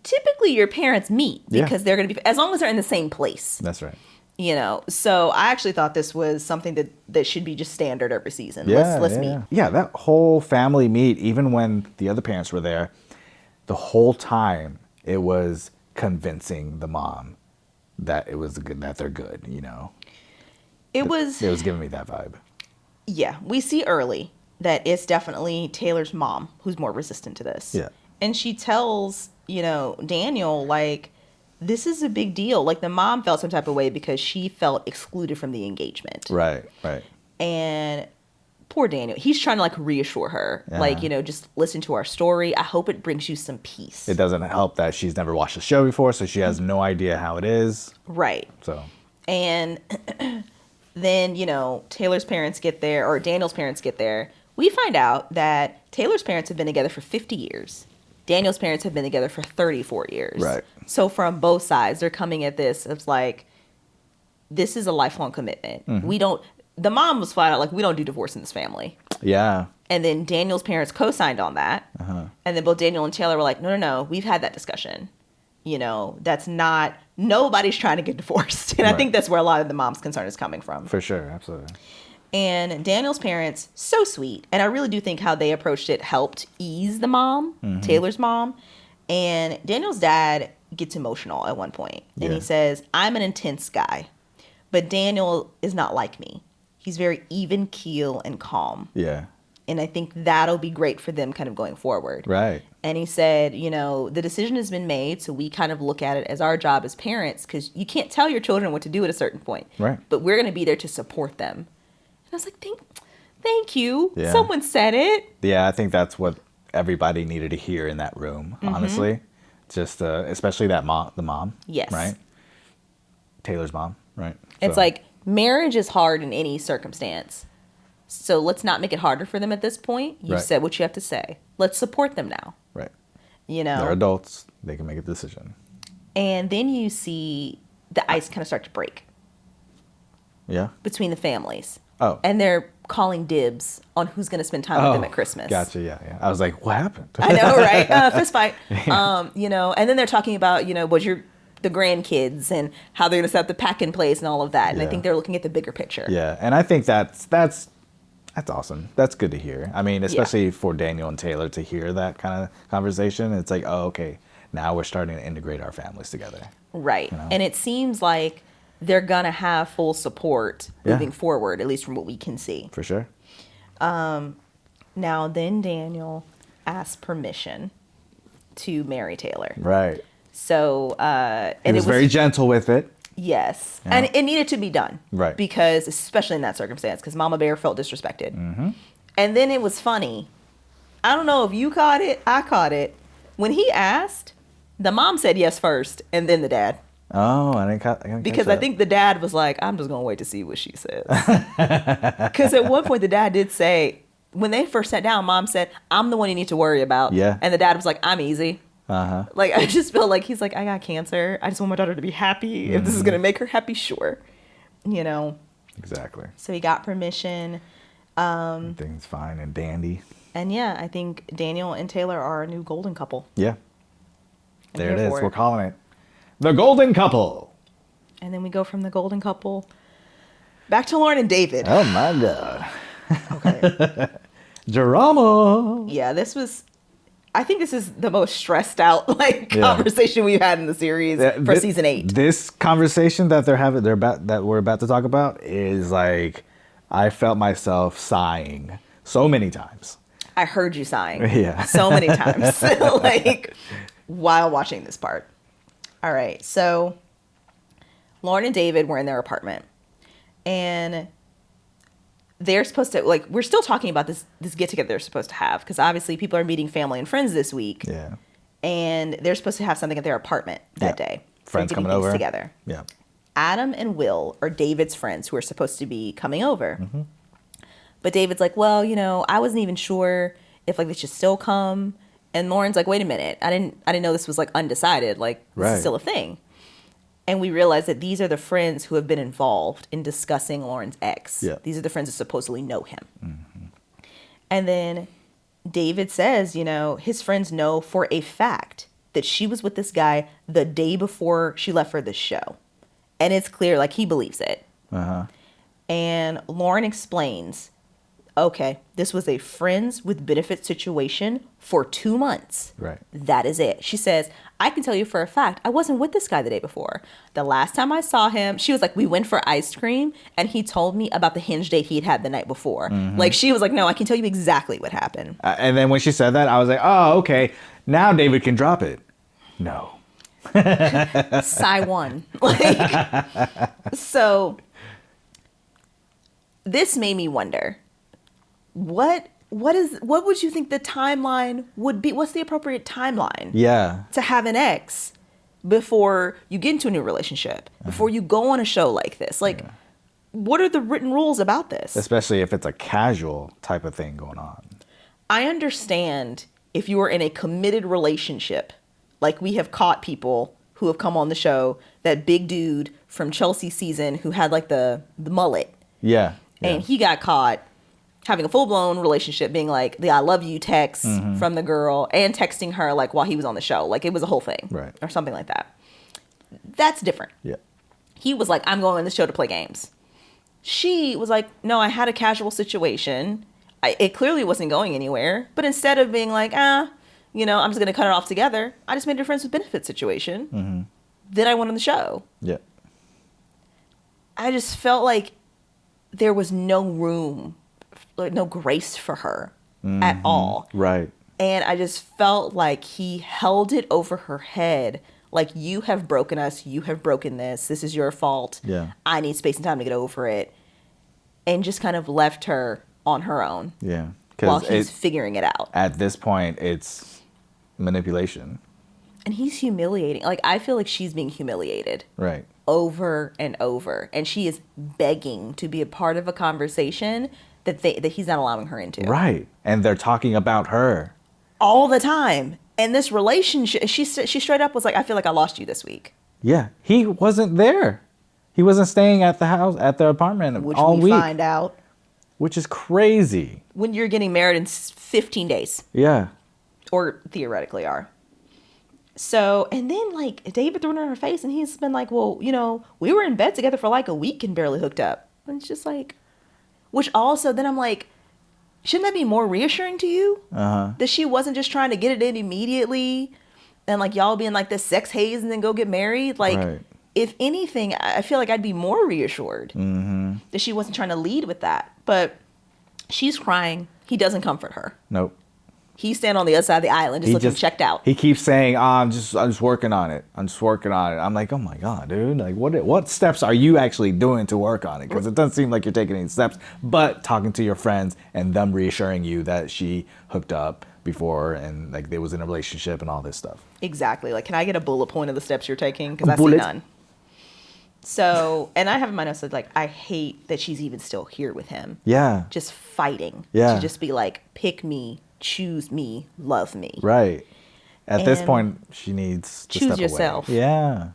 typically your parents meet because they're going to be, as long as they're in the same place. That's right. So I actually thought this was something that should be just standard every season. Yeah, let's meet. Yeah, that whole family meet, even when the other parents were there, the whole time it was convincing the mom that that they're good, It was giving me that vibe. Yeah, we see early that it's definitely Taylor's mom who's more resistant to this. Yeah. And she tells, Daniel, like, this is a big deal. Like, the mom felt some type of way because she felt excluded from the engagement. Right. And poor Daniel, he's trying to, like, reassure her. Yeah. Like, just listen to our story. I hope it brings you some peace. It doesn't help that she's never watched the show before, so she has no idea how it is. Right. So. And then, Taylor's parents get there, or Daniel's parents get there. We find out that Taylor's parents have been together for 50 years. Daniel's parents have been together for 34 years. Right. So from both sides, they're coming at this. It's like, this is a lifelong commitment. The mom was flat out like, we don't do divorce in this family. Yeah. And then Daniel's parents co-signed on that. And then both Daniel and Taylor were like, no, we've had that discussion. That's not, nobody's trying to get divorced. And I think that's where a lot of the mom's concern is coming from. For sure, absolutely. And Daniel's parents, so sweet. And I really do think how they approached it helped ease the mom, Taylor's mom. And Daniel's dad gets emotional at one point. And he says, I'm an intense guy. But Daniel is not like me. He's very even keel and calm. Yeah. And I think that'll be great for them kind of going forward. Right. And he said, the decision has been made. So we kind of look at it as our job as parents, because you can't tell your children what to do at a certain point. Right. But we're going to be there to support them. And I was like, thank you. Yeah. Someone said it. Yeah, I think that's what everybody needed to hear in that room, honestly. Just especially the mom. Yes. Right? Taylor's mom, right? It's like, marriage is hard in any circumstance. So let's not make it harder for them at this point. You said what you have to say. Let's support them now. Right. They're adults. They can make a decision. And then you see the ice kind of start to break. Yeah. Between the families. Oh. And they're calling dibs on who's going to spend time with them at Christmas. Gotcha. Yeah. I was like, what happened? I know, right? Fist fight. And then they're talking about, the grandkids and how they're going to set up the pack in place and all of that. And I think they're looking at the bigger picture. Yeah. And I think that's awesome. That's good to hear. I mean, especially for Daniel and Taylor to hear that kind of conversation. It's like, oh, okay, now we're starting to integrate our families together. Right. And it seems like they're going to have full support moving forward, at least from what we can see. For sure. Now, then Daniel asks permission to marry Taylor. Right. So, He and was it was very gentle with it. Yes. Yeah. And it needed to be done. Right. Because, especially in that circumstance, because Mama Bear felt disrespected. Mm-hmm. And then it was funny. I don't know if you caught it. I caught it. When he asked, the mom said yes first, and then the dad. Oh, I didn't catch Because that. I think the dad was like, I'm just going to wait to see what she says. Because at one point, the dad did say, when they first sat down, mom said, I'm the one you need to worry about. Yeah. And the dad was like, I'm easy. Uh-huh. Like, I just feel like he's like, I got cancer. I just want my daughter to be happy. If this is going to make her happy, sure. You know? Exactly. So he got permission. Things fine and dandy. And yeah, I think Daniel and Taylor are a new golden couple. Yeah. I'm There it here is. for We're calling it the golden couple. And then we go from the golden couple back to Lauren and David. Oh, my God. Okay. Drama. Yeah, I think this is the most stressed out conversation we've had in the series for season 8. This conversation that we're about to talk about is like, I felt myself sighing so many times. I heard you sighing. Yeah. So many times. While watching this part. All right. So Lauren and David were in their apartment. And they're supposed to, we're still talking about this get together they're supposed to have, because obviously people are meeting family and friends this week. Yeah. And they're supposed to have something at their apartment that day. Friends getting coming things over. Together. Yeah. Adam and Will are David's friends who are supposed to be coming over. Mm-hmm. But David's like, well, I wasn't even sure if they should still come. And Lauren's like, wait a minute. I didn't know this was undecided. This is still a thing. And we realize that these are the friends who have been involved in discussing Lauren's ex. Yeah. These are the friends who supposedly know him. Mm-hmm. And then David says, his friends know for a fact that she was with this guy the day before she left for the show. And it's clear, he believes it. Uh-huh. And Lauren explains, okay, this was a friends with benefits situation for 2 months. Right. That is it. She says, I can tell you for a fact, I wasn't with this guy the day before. The last time I saw him, she was like, we went for ice cream, and he told me about the hinge date he'd had the night before. Mm-hmm. She was like, no, I can tell you exactly what happened. And then when she said that, I was like, oh, okay. Now David can drop it. No. Sigh one. So this made me wonder, what would you think the timeline would be? What's the appropriate timeline? Yeah. To have an ex before you get into a new relationship, before you go on a show like this? What are the written rules about this? Especially if it's a casual type of thing going on. I understand if you are in a committed relationship, we have caught people who have come on the show, that big dude from Chelsea season who had the mullet. Yeah. And he got caught having a full-blown relationship, being the I love you text from the girl, and texting her while he was on the show. It was a whole thing. Right. Or something like that. That's different. Yeah. He was like, I'm going on the show to play games. She was like, no, I had a casual situation. It clearly wasn't going anywhere. But instead of being I'm just going to cut it off together, I just made a friends with benefits situation. Mm-hmm. Then I went on the show. Yeah. I just felt like there was no room, no grace for her at all. Right. And I just felt like he held it over her head. You have broken us. You have broken this. This is your fault. Yeah. I need space and time to get over it. And just kind of left her on her own. Yeah. While he's figuring it out. At this point, it's manipulation. And he's humiliating. I feel like she's being humiliated. Right. Over and over. And she is begging to be a part of a conversation that he's not allowing her into. Right. And they're talking about her. All the time. And this relationship, she straight up was like, I feel like I lost you this week. Yeah. He wasn't there. He wasn't staying at the house, at their apartment all week. Which we find out. Which is crazy. When you're getting married in 15 days. Yeah. Or theoretically are. So, and then David threw it in her face, and he's been like, well, we were in bed together for a week and barely hooked up. And it's just which also, then I'm like, shouldn't that be more reassuring to you? Uh-huh. That she wasn't just trying to get it in immediately and y'all being this sex haze and then go get married. Right. If anything, I feel like I'd be more reassured that she wasn't trying to lead with that. But she's crying. He doesn't comfort her. Nope. He's standing on the other side of the island, just looking checked out. He keeps saying, I'm just working on it. I'm just working on it. I'm like, oh my God, dude. Like, what steps are you actually doing to work on it? Because it doesn't seem like you're taking any steps, but talking to your friends and them reassuring you that she hooked up before and like they was in a relationship and all this stuff. Exactly. Like, can I get a bullet point of the steps you're taking? Because I see none. So, and I have in my notes that, like, I hate that she's even still here with him. Yeah. Just fighting. Yeah. To just be like, pick me, choose me, love me. Right. At this point, she needs to choose step yourself. away. Yeah.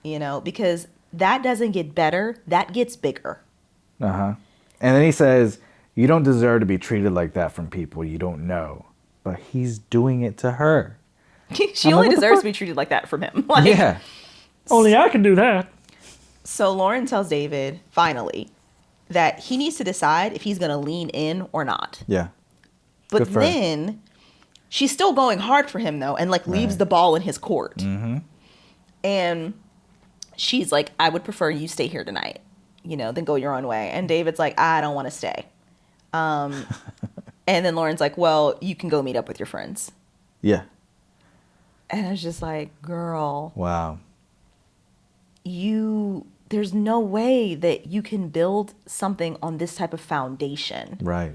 You know, because that doesn't get better. That gets bigger. Uh-huh. And then he says, you don't deserve to be treated like that from people you don't know. But he's doing it to her. She only deserves to be treated like that from him. Like, yeah. Only I can do that. So Lauren tells David, finally, that he needs to decide if he's going to lean in or not. Yeah. But then she's still going hard for him, though, and like leaves the ball in his court. Mm-hmm. And she's like, I would prefer you stay here tonight, you know, than go your own way. And David's like, I don't want to stay. And then Lauren's like, well, you can go meet up with your friends. Yeah. And I was just like, girl. Wow. There's no way that you can build something on this type of foundation. Right.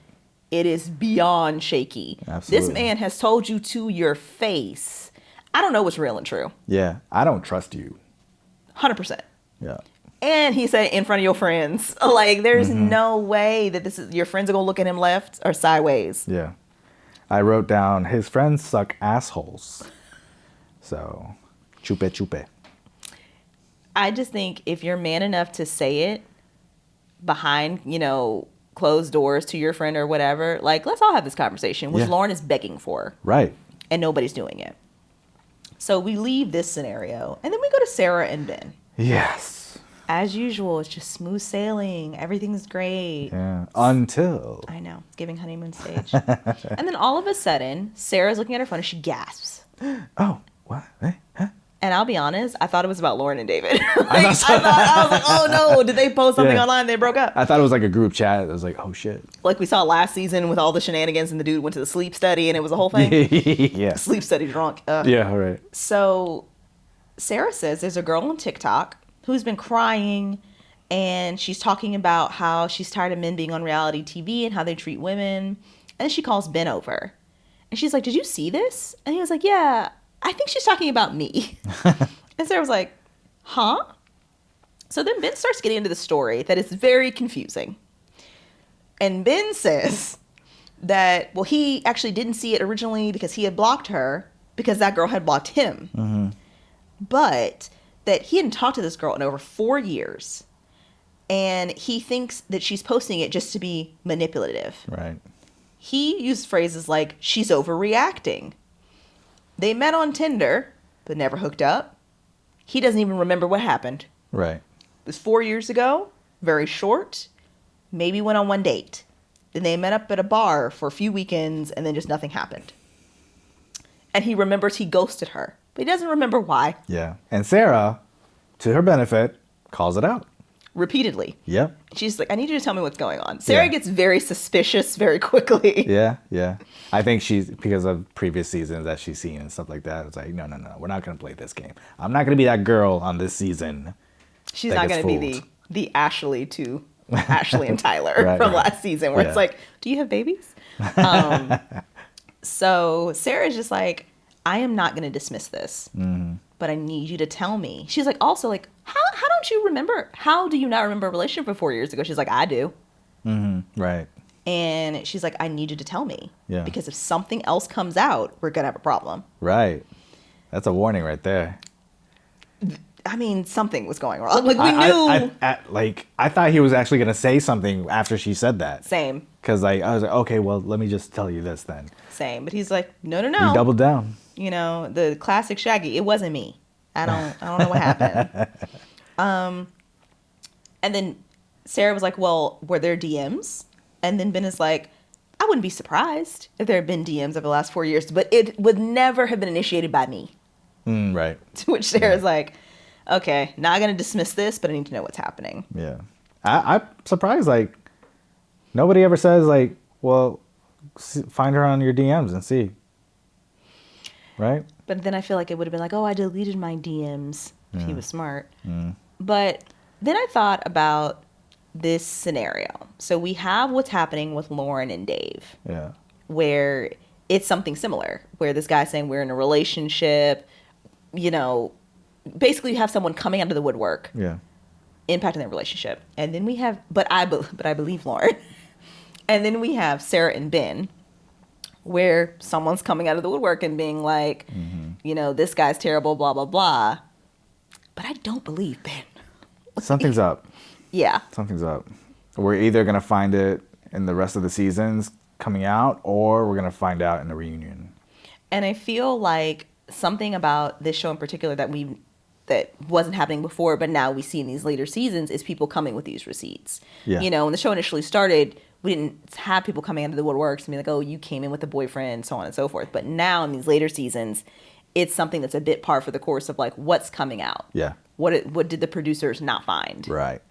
It is beyond shaky. Absolutely. This man has told you to your face, I don't know what's real and true. Yeah. I don't trust you. 100%. Yeah. And he said in front of your friends. Like, there's no way that your friends are going to look at him left or sideways. Yeah. I wrote down, his friends suck assholes. So, chupe chupe. I just think if you're man enough to say it behind, you know, closed doors to your friend or whatever, like, let's all have this conversation, which Lauren is begging for. Right. And nobody's doing it. So we leave this scenario, and then we go to Sarah and Ben. Yes. As usual, it's just smooth sailing. Everything's great. Yeah. Until. I know. It's giving honeymoon stage. And then all of a sudden, Sarah's looking at her phone and she gasps. Oh, what? Huh? And I'll be honest, I thought it was about Lauren and David. I was like, oh no, did they post something online? They broke up. I thought it was like a group chat. I was like, oh shit. Like we saw last season with all the shenanigans and the dude went to the sleep study and it was a whole thing. Yeah. Sleep study drunk. Yeah, all right. So Sarah says there's a girl on TikTok who's been crying and she's talking about how she's tired of men being on reality TV and how they treat women. And she calls Ben over. And she's like, did you see this? And he was like, yeah, I think she's talking about me. And Sarah was like, huh? So then Ben starts getting into the story that is very confusing. And Ben says that, well, he actually didn't see it originally because he had blocked her because that girl had blocked him. Mm-hmm. But that he hadn't talked to this girl in over 4 years. And he thinks that she's posting it just to be manipulative. Right. He used phrases like, she's overreacting. They met on Tinder, but never hooked up. He doesn't even remember what happened. Right. It was 4 years ago, very short, maybe went on one date. Then they met up at a bar for a few weekends, and then just nothing happened. And he remembers he ghosted her, but he doesn't remember why. Yeah. And Sarah, to her benefit, calls it out. Repeatedly. Yep. She's like, I need you to tell me what's going on. Sarah gets very suspicious very quickly. Yeah, yeah. I think she's, because of previous seasons that she's seen and stuff like that, it's like, no, we're not going to play this game. I'm not going to be that girl on this season. She's not going to be the Ashley to Ashley and Tyler from last season, where it's like, do you have babies? So Sarah's just like, I am not going to dismiss this, but I need you to tell me. She's like, also like, how don't you remember? How do you not remember a relationship from 4 years ago? She's like, I do. Mm-hmm. Right. And she's like, I need you to tell me. Yeah. Because if something else comes out, we're going to have a problem. Right. That's a warning right there. I mean, something was going wrong. Like, we knew. I thought he was actually going to say something after she said that. Same. Because I was like, okay, well, let me just tell you this then. Same. But he's like, no. He doubled down. You know, the classic Shaggy. It wasn't me. I don't know what happened. And then Sarah was like, well, were there DMs? And then Ben is like, I wouldn't be surprised if there had been DMs over the last 4 years, but it would never have been initiated by me. Right. To which Sarah's like, okay, not going to dismiss this, but I need to know what's happening. Yeah. I'm surprised, like, nobody ever says, like, well, find her on your DMs and see. Right? But then I feel like it would have been like, oh, I deleted my DMs if he was smart. But then I thought about this scenario. So we have what's happening with Lauren and Dave. Yeah. Where it's something similar, where this guy's saying we're in a relationship, you know, basically you have someone coming out of the woodwork, impacting their relationship. And then we have, but I believe Lauren. And then we have Sarah and Ben, where someone's coming out of the woodwork and being like, you know, this guy's terrible, blah, blah, blah. But I don't believe Ben. Something's up. Yeah. Something's up. We're either going to find it in the rest of the seasons coming out, or we're going to find out in the reunion. And I feel like something about this show in particular that wasn't happening before, but now we see in these later seasons is people coming with these receipts. Yeah. You know, when the show initially started, we didn't have people coming into the woodworks and be like, oh, you came in with a boyfriend, so on and so forth. But now in these later seasons, it's something that's a bit par for the course of like what's coming out. Yeah. What did the producers not find? Right.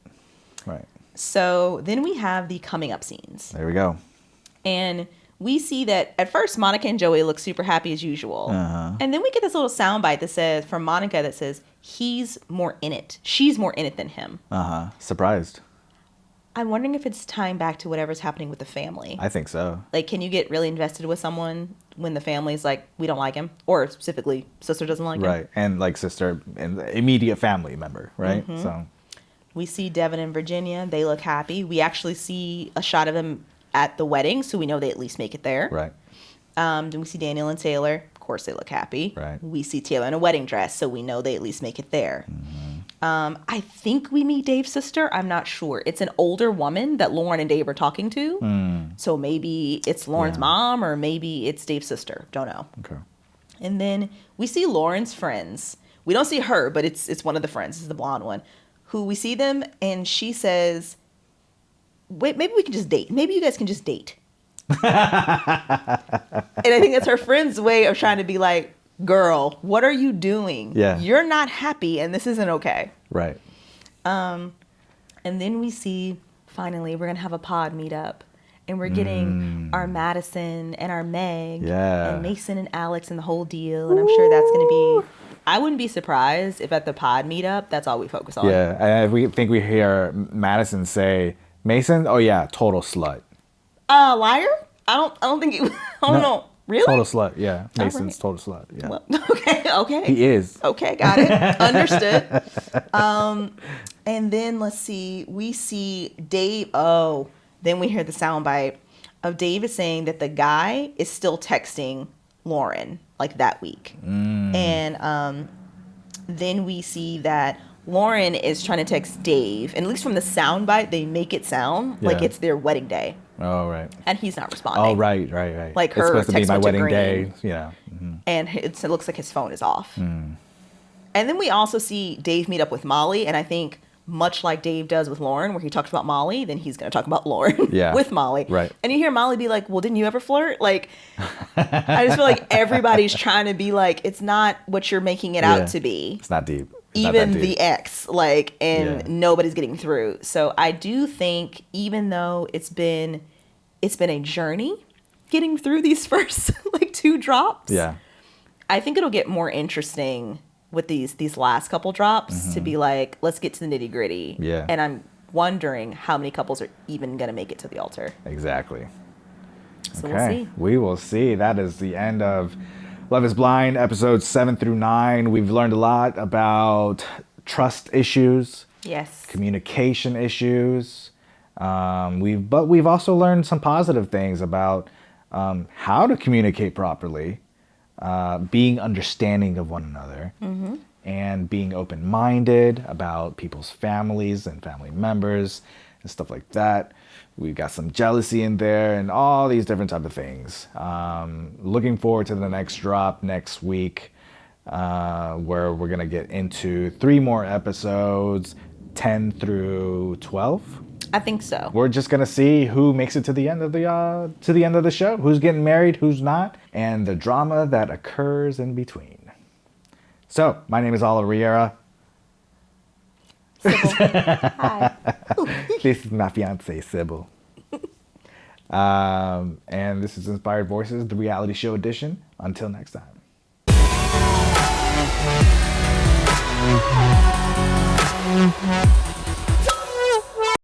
So then we have the coming up scenes. There we go. And we see that at first Monica and Joey look super happy as usual. And then we get this little soundbite that says, from Monica, that says, he's more in it. She's more in it than him. Surprised. I'm wondering if it's tying back to whatever's happening with the family. I think so. Like, can you get really invested with someone when the family's like, we don't like him? Or specifically, sister doesn't like him? Right. And like sister and immediate family member, right? So we see Devin and Virginia. They look happy. We actually see a shot of them at the wedding, so we know they at least make it there. Right. Then we see Daniel and Taylor. Of course, they look happy. Right. We see Taylor in a wedding dress, so we know they at least make it there. I think we meet Dave's sister. I'm not sure. It's an older woman that Lauren and Dave are talking to. So maybe it's Lauren's mom, or maybe it's Dave's sister. Don't know. Okay. And then we see Lauren's friends. We don't see her, but it's one of the friends. It's the blonde one. Who we see them, and she says, wait, maybe we can just date. Maybe you guys can just date. And I think that's her friend's way of trying to be like, girl, what are you doing? Yeah. You're not happy, and this isn't okay. Right. And then we see, finally, we're going to have a pod meetup. And we're getting our Madison and our Meg and Mason and Alex and the whole deal. And I'm sure that's going to be... I wouldn't be surprised if at the pod meetup, that's all we focus on. Yeah, and we think we hear Madison say, Mason, oh yeah, total slut. Liar? I don't think you... I don't know. Really? Total slut, yeah. Mason's total slut, yeah. Well, okay. He is. Okay, got it. Understood. And then, let's see. We see Dave... Oh, then we hear the soundbite of Dave saying that the guy is still texting Lauren, like that week. And then we see that Lauren is trying to text Dave, and at least from the soundbite, they make it sound like it's their wedding day. Oh, right. And he's not responding. Oh, right. Like her it's supposed to be text my went to wedding green. day. Yeah. And it looks like his phone is off. And then we also see Dave meet up with Molly, and I think much like Dave does with Lauren, where he talks about Molly, then he's going to talk about Lauren with Molly. Right. And you hear Molly be like, well, didn't you ever flirt? Like, I just feel like everybody's trying to be like, it's not what you're making it out to be. It's not deep. Even the ex, like, and nobody's getting through. So I do think, even though it's been a journey getting through these first like 2 drops. Yeah. I think it'll get more interesting with these last couple drops to be like, let's get to the nitty gritty. Yeah. And I'm wondering how many couples are even going to make it to the altar. Exactly. So we'll see. We will see. That is the end of Love is Blind, episodes 7 through 9. We've learned a lot about trust issues. Yes. Communication issues. We've also learned some positive things about how to communicate properly, being understanding of one another, and being open-minded about people's families and family members and stuff like that. We've got some jealousy in there and all these different type of things. Looking forward to the next drop next week, where we're going to get into 3 more episodes, 10 through 12. I think so. We're just going to see who makes it to the end of the show, who's getting married, who's not, and the drama that occurs in between. So, my name is Riera. Hi. This is my fiance, Sybil. And this is Inspired Voices, the reality show edition. Until next time. Bye.